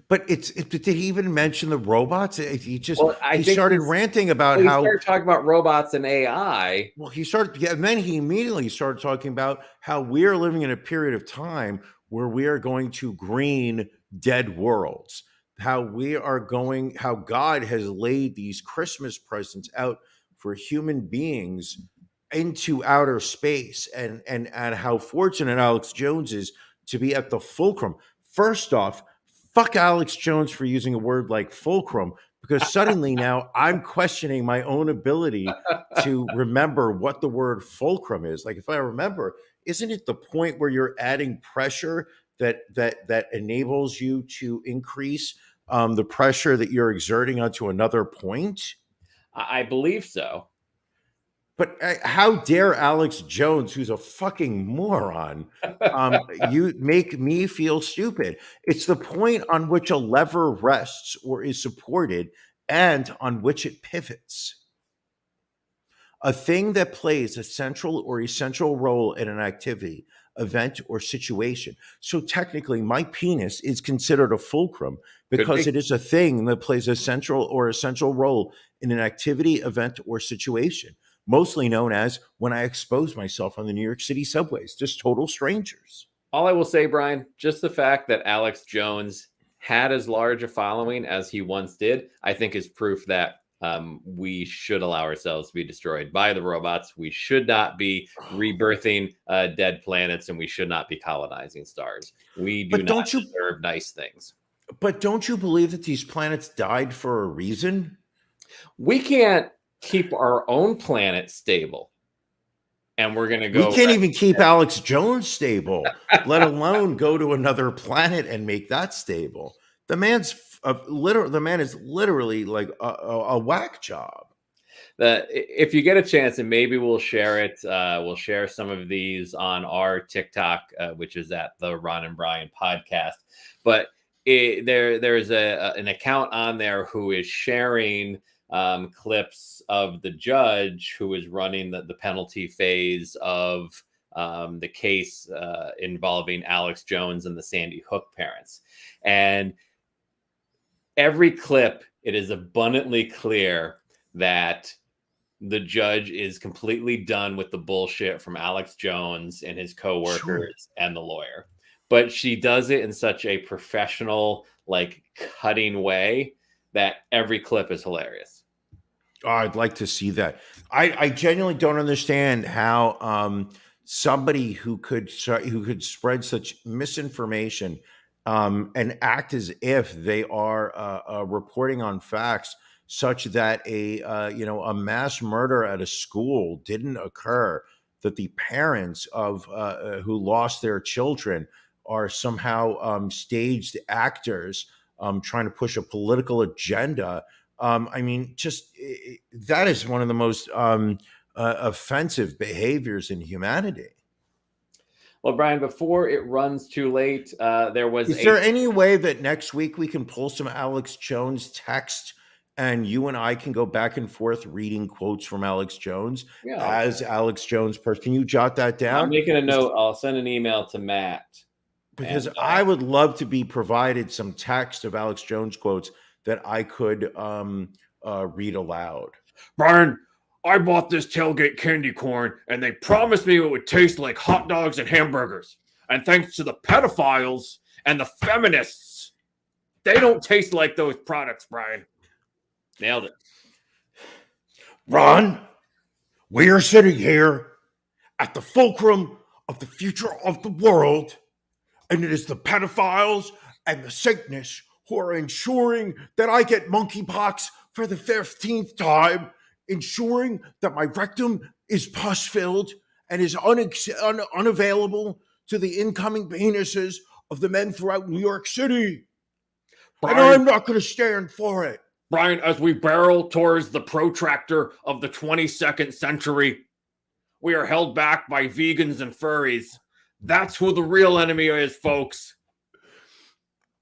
But did he even mention the robots? He Well, started ranting about he how started talking about robots and AI. Well, and then he immediately started talking about how we are living in a period of time where we are going to green dead worlds. How God has laid these Christmas presents out for human beings into outer space, and how fortunate Alex Jones is to be at the fulcrum. First off, fuck Alex Jones for using a word like fulcrum, because suddenly now I'm questioning my own ability to remember what the word fulcrum is. Like, if I remember, isn't it the point where you're adding pressure that enables you to increase the pressure that you're exerting onto another point? I believe so. But how dare Alex Jones, who's a fucking moron, you make me feel stupid? It's the point on which a lever rests or is supported and on which it pivots. A thing that plays a central or essential role in an activity, event, or situation. So technically, my penis is considered a fulcrum because it is a thing that plays a central or essential role in an activity, event, or situation. Mostly known as when I expose myself on the New York City subways, just total strangers. All I will say, Brian, just the fact that Alex Jones had as large a following as he once did, I think is proof that we should allow ourselves to be destroyed by the robots. We should not be rebirthing dead planets, and we should not be colonizing stars. We do not deserve nice things. But don't you believe that these planets died for a reason? We can't keep our own planet stable, and we're going to go. We can't even keep Alex Jones stable, let alone go to another planet and make that stable. The man is literally like a whack job. If you get a chance, and maybe we'll share it, we'll share some of these on our TikTok, which is at the Ron and Brian podcast. But there's an account on there who is sharing clips of the judge who is running the penalty phase of the case involving Alex Jones and the Sandy Hook parents. And every clip, it is abundantly clear that the judge is completely done with the bullshit from Alex Jones and his coworkers and the lawyer. But she does it in such a professional, like, cutting way that every clip is hilarious. Oh, I'd like to see that. I genuinely don't understand how somebody who could spread such misinformation and act as if they are reporting on facts, such that a mass murder at a school didn't occur, that the parents of who lost their children are somehow staged actors trying to push a political agenda. I mean, that is one of the most offensive behaviors in humanity. Well, Brian, before it runs too late, Is there any way that next week we can pull some Alex Jones text and you and I can go back and forth reading quotes from Alex Jones as Alex Jones person? Can you jot that down? I'm making a note. I'll send an email to Matt. Because I would love to be provided some text of Alex Jones quotes that I could read aloud. Brian, I bought this Tailgate candy corn, and they promised me it would taste like hot dogs and hamburgers. And thanks to the pedophiles and the feminists, they don't taste like those products, Brian. Nailed it. Ron, we are sitting here at the fulcrum of the future of the world, and it is the pedophiles and the Satanists who are ensuring that I get monkeypox for the 15th time, ensuring that my rectum is pus-filled and is unavailable to the incoming penises of the men throughout New York City. And I'm not going to stand for it. Brian, as we barrel towards the protractor of the 22nd century, we are held back by vegans and furries. That's who the real enemy is, folks.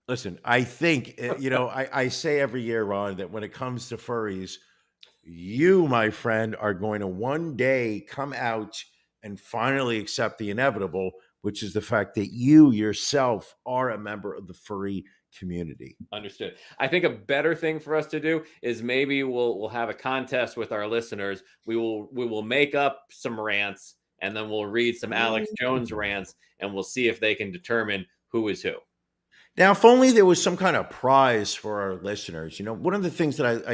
Listen, I think, I say every year, Ron, that when it comes to furries, you, my friend, are going to one day come out and finally accept the inevitable, which is the fact that you yourself are a member of the furry community. Understood. I think a better thing for us to do is maybe we'll have a contest with our listeners. We will make up some rants, and then we'll read some Alex Jones rants, and we'll see if they can determine who is who. Now, if only there was some kind of prize for our listeners. One of the things that I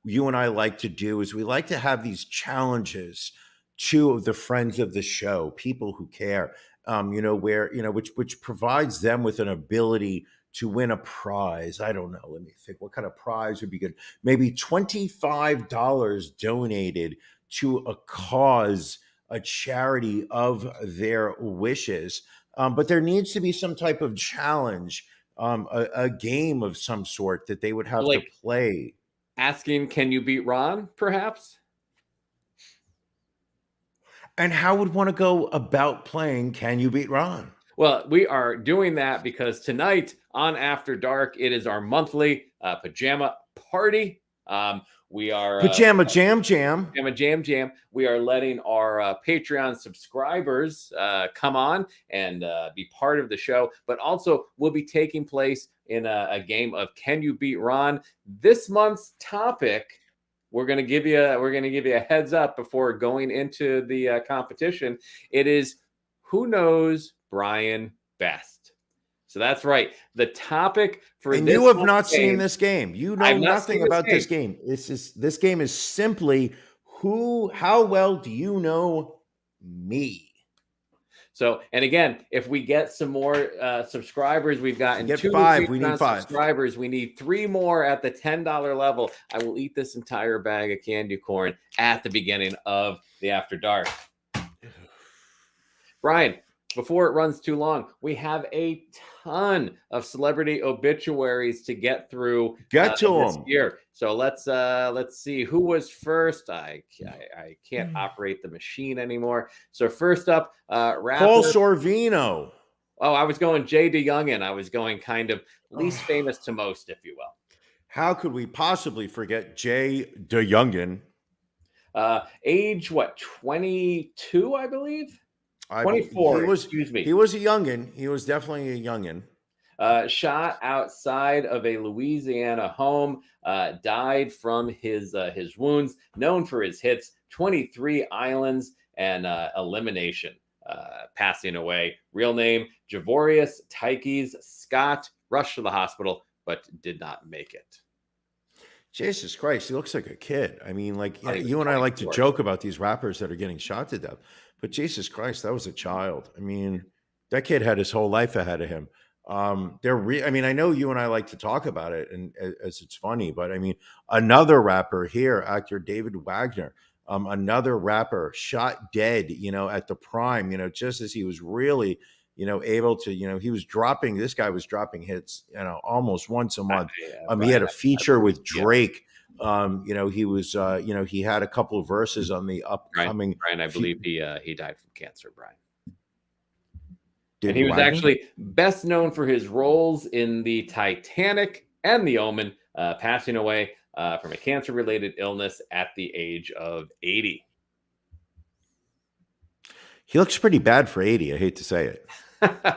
you and I like to do is we like to have these challenges to the friends of the show, people who care, which provides them with an ability to win a prize. I don't know. Let me think. What kind of prize would be good? Maybe $25 donated to a cause, a charity of their wishes. But there needs to be some type of challenge, a game of some sort that they would have to play. Asking, can you beat Ron, perhaps? And how would one to go about playing Can You Beat Ron? Well, we are doing that because tonight on After Dark, it is our monthly pajama party. We are Pajama Jam Jam. Pajama Jam Jam. We are letting our Patreon subscribers come on and be part of the show, but also will be taking place in a game of Can You Beat Ron? This month's topic, we're going to give you a heads up before going into the competition. It is who knows Brian best. So that's right. The topic for and this you have not seen this game. You know nothing about this game. This game is simply how well do you know me? So, and again, if we get some more subscribers, we've gotten get 2 5. We need 5 subscribers. We need 3 more at the $10 level. I will eat this entire bag of candy corn at the beginning of the After Dark. Brian, before it runs too long, we have a ton of celebrity obituaries to get through. Get to this them year. So let's see who was first. I can't operate the machine anymore. So first up, rapper Paul Sorvino. Oh, I was going Jay DeYoungin. I was going kind of least famous to most, if you will. How could we possibly forget Jay DeYoungin? Age what? 22, I believe. 24. Excuse me. He was a youngin. He was definitely a youngin. Shot outside of a Louisiana home. Died from his wounds. Known for his hits, 23 Islands and Elimination. Passing away. Real name Javorius Tykes Scott. Rushed to the hospital, but did not make it. Jesus Christ, he looks like a kid. I mean, like you and I like to joke about these rappers that are getting shot to death, but Jesus Christ, that was a child. I mean, that kid had his whole life ahead of him. I mean, I know you and I like to talk about it, and as it's funny, but I mean, another rapper here, actor David Wagner, another rapper shot dead, at the prime, just as he was really, able to, this guy was dropping hits, almost once a month. He had a feature with Drake. He was, he had a couple of verses on the upcoming. Brian, I believe he died from cancer, Brian. And he was actually best known for his roles in the Titanic and The Omen, passing away from a cancer-related illness at the age of 80. He looks pretty bad for 80. I hate to say it.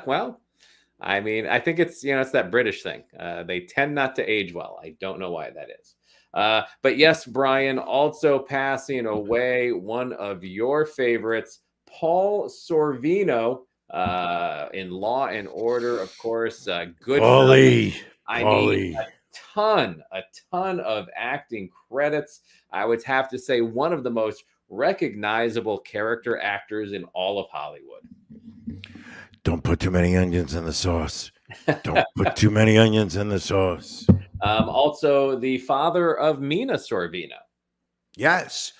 Well, I mean, I think it's, it's that British thing. They tend not to age well. I don't know why that is. But yes, Brian, also passing away, one of your favorites, Paul Sorvino, in Law and Order, of course. Good. Paulie. I mean, a ton of acting credits. I would have to say one of the most recognizable character actors in all of Hollywood. Don't put too many onions in the sauce. Don't put too many onions in the sauce. Also, the father of Mina Sorvino. Yes.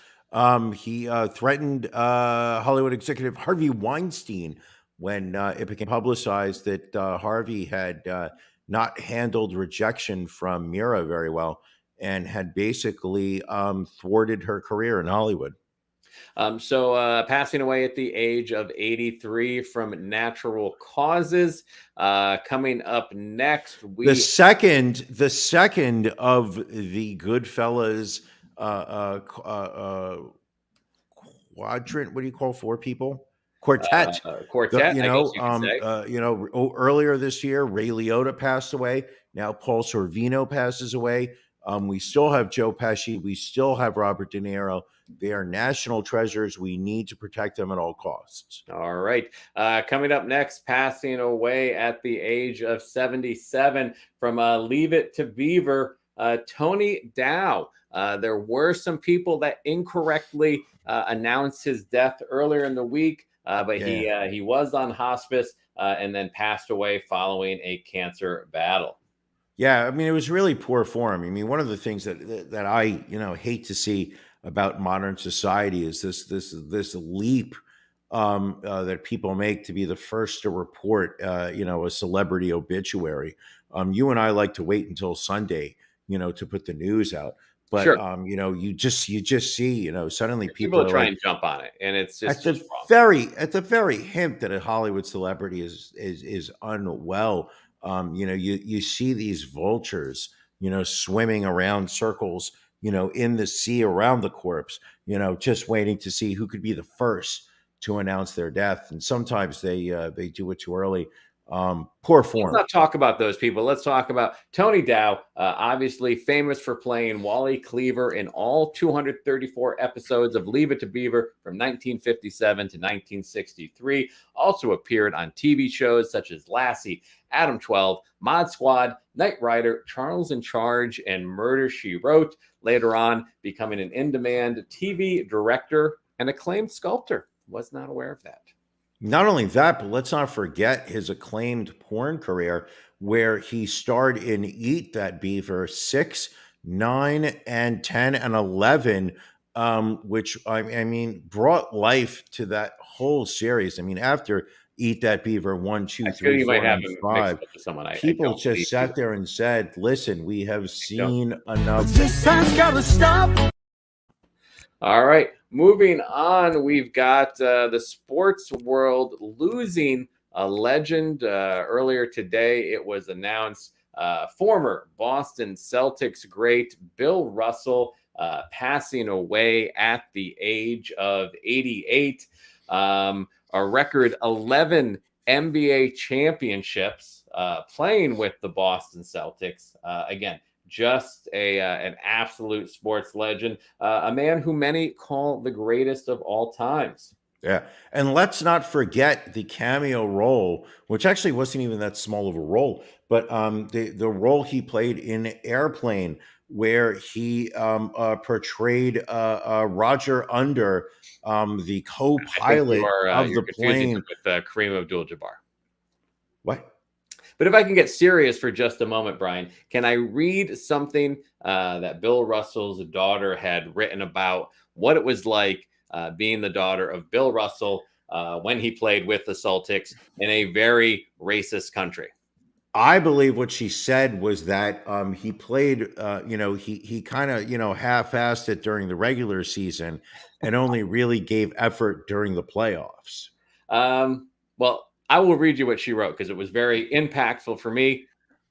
He threatened Hollywood executive Harvey Weinstein when it became publicized that Harvey had not handled rejection from Mira very well and had basically thwarted her career in Hollywood. Passing away at the age of 83 from natural causes. Coming up next, The second of the Goodfellas quadrant. What do you call four people? Quartet. quartet, I guess you could say. Earlier this year, Ray Liotta passed away. Now Paul Sorvino passes away. We still have Joe Pesci. We still have Robert De Niro. They are national treasures. We need to protect them at all costs. All right. Coming up next, passing away at the age of 77 from Leave It to Beaver, Tony Dow. There were some people that incorrectly announced his death earlier in the week, but he was on hospice and then passed away following a cancer battle. Yeah, I mean, it was really poor form. I mean, one of the things that I hate to see about modern society is this leap that people make to be the first to report a celebrity obituary. You and I like to wait until Sunday, to put the news out. But Sure. You just see, suddenly People are try like, and jump on it, and it's just at the very hint that a Hollywood celebrity is unwell. You see these vultures, swimming around circles, in the sea around the corpse, just waiting to see who could be the first to announce their death. And sometimes they do it too early. Poor form. Let's not talk about those people. Let's talk about Tony Dow, obviously famous for playing Wally Cleaver in all 234 episodes of Leave It to Beaver from 1957 to 1963. Also appeared on TV shows such as Lassie, Adam 12, Mod Squad, Knight Rider, Charles in Charge, and Murder, She Wrote. Later on, becoming an in-demand TV director and acclaimed sculptor. Was not aware of that. Not only that, but let's not forget his acclaimed porn career, where he starred in Eat That Beaver 6, 9, and 10, and 11, which I mean brought life to that whole series. I mean, after Eat That Beaver 1, 2, 3, 4, and 5, people just sat there and said, "Listen, we have seen enough. This time's gotta stop. All right, moving on, we've got the sports world losing a legend. Earlier today, it was announced former Boston Celtics great Bill Russell passing away at the age of 88. A record 11 NBA championships playing with the Boston Celtics. Again, just an absolute sports legend, a man who many call the greatest of all times. Yeah. And let's not forget the cameo role, which actually wasn't even that small of a role, but the role he played in Airplane, where he portrayed Roger Under, the co-pilot of the plane. With Kareem Abdul-Jabbar. What? But if I can get serious for just a moment, Brian, can I read something that Bill Russell's daughter had written about what it was like being the daughter of Bill Russell when he played with the Celtics in a very racist country? I believe what she said was that he played, he kind of, half-assed it during the regular season and only really gave effort during the playoffs. Well, I will read you what she wrote because it was very impactful for me.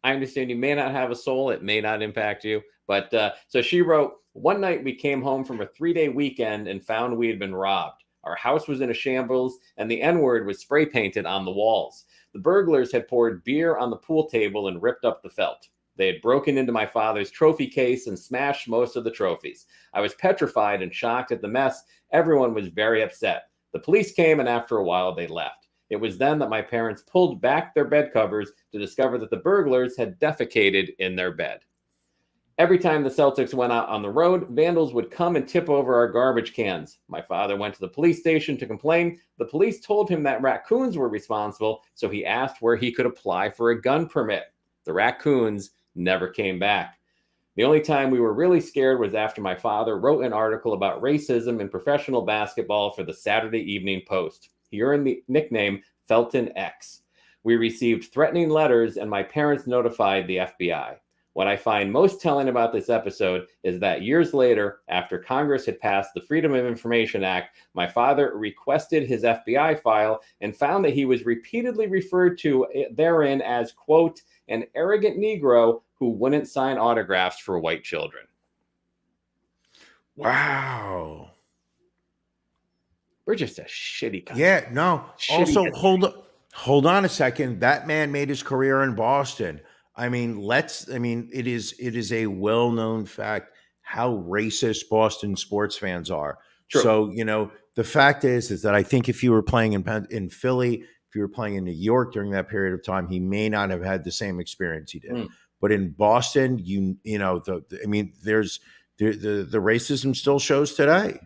I understand you may not have a soul. It may not impact you. But so she wrote, "One night we came home from a 3-day weekend and found we had been robbed. Our house was in a shambles and the N-word was spray painted on the walls. The burglars had poured beer on the pool table and ripped up the felt. They had broken into my father's trophy case and smashed most of the trophies. I was petrified and shocked at the mess. Everyone was very upset. The police came and after a while they left. It was then that my parents pulled back their bed covers to discover that the burglars had defecated in their bed." Every time the Celtics went out on the road, vandals would come and tip over our garbage cans. My father went to the police station to complain. The police told him that raccoons were responsible, so he asked where he could apply for a gun permit. The raccoons never came back. The only time we were really scared was after my father wrote an article about racism in professional basketball for the Saturday Evening Post. He earned the nickname Felton X. We received threatening letters, and my parents notified the FBI. What I find most telling about this episode is that years later, after Congress had passed the Freedom of Information Act, my father requested his FBI file and found that he was repeatedly referred to therein as, quote, an arrogant Negro who wouldn't sign autographs for white children. Wow. We're just a shitty country. Yeah, no. Shitty Also, country. hold on a second. That man made his career in Boston. It is a well-known fact how racist Boston sports fans are. True. So, the fact is that I think if you were playing in Philly, if you were playing in New York during that period of time, he may not have had the same experience he did. But in Boston, there's the racism still shows today.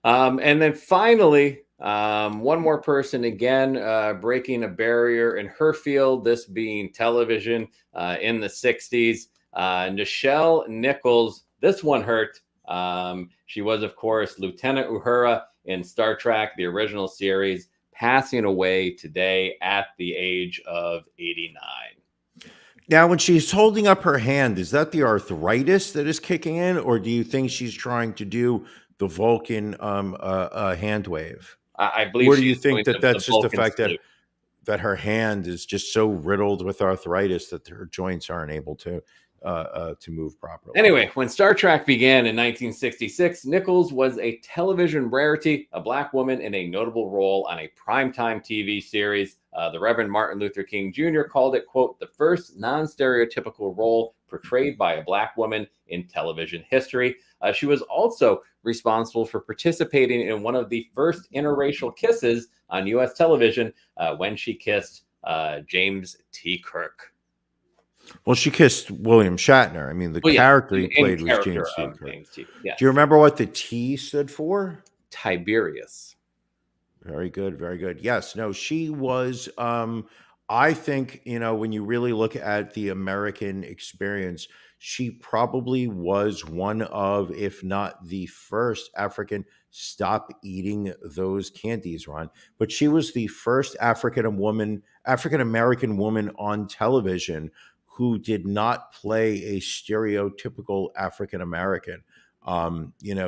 And then finally, one more person again breaking a barrier in her field, this being television in the 60s. Nichelle Nichols, this one hurt. She was, of course, Lieutenant Uhura in Star Trek, the original series, passing away today at the age of 89. Now, when she's holding up her hand, is that the arthritis that is kicking in, or do you think she's trying to do the Vulcan hand wave? I believe. Or do you think that that's just the Vulcan fact salute. that her hand is just so riddled with arthritis that her joints aren't able to move properly? Anyway, when Star Trek began in 1966, Nichols was a television rarity, a black woman in a notable role on a primetime TV series. The Reverend Martin Luther King Jr. called it, quote, the first non-stereotypical role portrayed by a black woman in television history. She was also responsible for participating in one of the first interracial kisses on U.S. television when she kissed James T. Kirk. Well, she kissed William Shatner. I mean, the character he played was James T. Kirk. Yes. Do you remember what the T stood for? Tiberius. Very good. Very good. Yes. No, she was, I think, when you really look at the American experience, she probably was one of, if not the first African, stop eating those candies, Ron. But she was the first African American woman on television who did not play a stereotypical African American.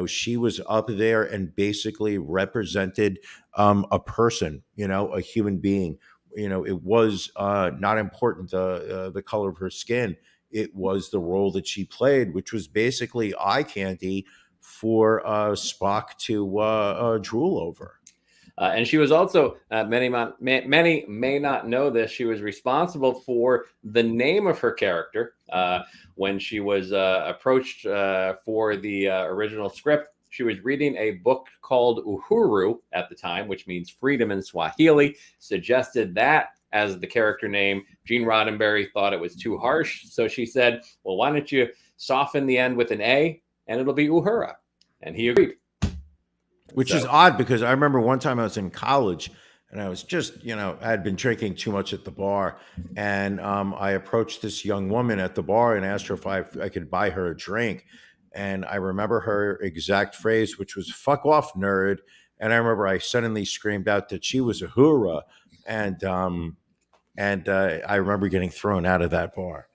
She was up there and basically represented a person, a human being. It was not important the color of her skin. It was the role that she played, which was basically eye candy for Spock to drool over. And she was also, many may not know this, she was responsible for the name of her character. When she was approached for the original script, she was reading a book called Uhuru at the time, which means freedom in Swahili, suggested that as the character name. Gene Roddenberry thought it was too harsh. So she said, well, why don't you soften the end with an A and it'll be Uhura? And he agreed. Which is odd because I remember one time I was in college and I was just, I had been drinking too much at the bar. And I approached this young woman at the bar and asked her if I could buy her a drink. And I remember her exact phrase, which was "fuck off, nerd." And I remember I suddenly screamed out that she was a hoorah. And I remember getting thrown out of that bar.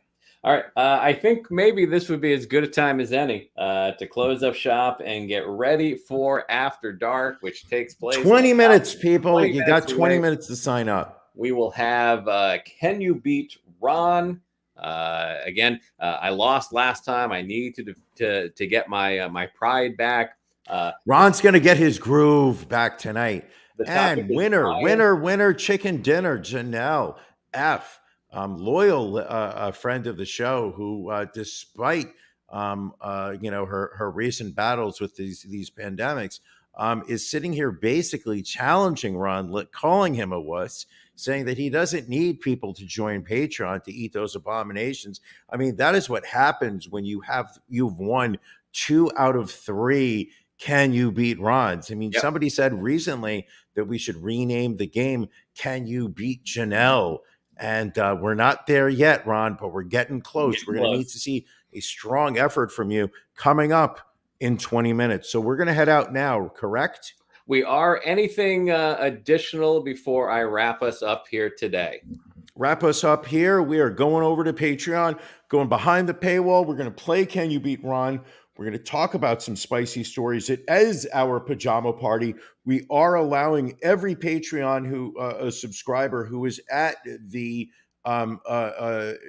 All right. I think maybe this would be as good a time as any to close up shop and get ready for After Dark, which takes place 20 minutes, people. 20 You minutes got 20 away. minutes to sign up. We will have Can You Beat Ron? Again, I lost last time. I need to get my pride back. Ron's going to get his groove back tonight. The topic And is winner, chicken dinner, Janelle F. Loyal a friend of the show who, despite her recent battles with these pandemics, is sitting here basically challenging Ron, calling him a wuss. saying that he doesn't need people to join Patreon to eat those abominations. I mean, that is what happens when you've won 2 out of 3 Can You Beat Rons. I mean, somebody said recently that we should rename the game Can You Beat Janelle? And we're not there yet, Ron, but we're getting close. We're going to need to see a strong effort from you coming up in 20 minutes. So we're going to head out now, correct? We are. Anything additional before I wrap us up here today? Wrap us up here. We are going over to Patreon, going behind the paywall. We're going to play Can You Beat Ron? We're going to talk about some spicy stories. It is our pajama party. We are allowing every Patreon a subscriber who is at the the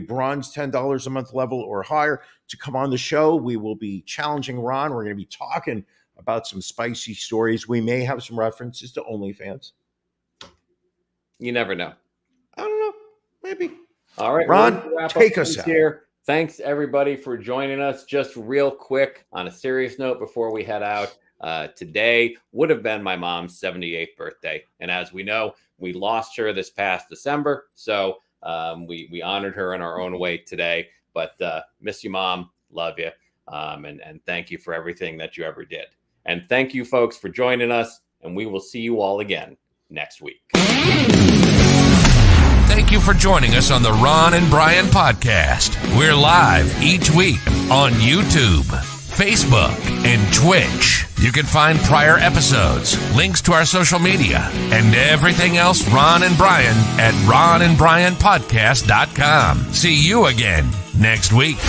bronze $10 a month level or higher to come on the show. We will be challenging Ron. We're going to be talking about some spicy stories. We may have some references to OnlyFans. You never know. I don't know. Maybe. All right, Ron, take us out. Here. Thanks, everybody, for joining us. Just real quick, on a serious note, before we head out, today would have been my mom's 78th birthday. And as we know, we lost her this past December. So we honored her in our own way today. But miss you, Mom. Love you. And thank you for everything that you ever did. And thank you, folks, for joining us. And we will see you all again next week. Thank you for joining us on the Ron and Brian podcast. We're live each week on YouTube, Facebook, and Twitch. You can find prior episodes, links to our social media, and everything else Ron and Brian at ronandbrianpodcast.com. See you again next week.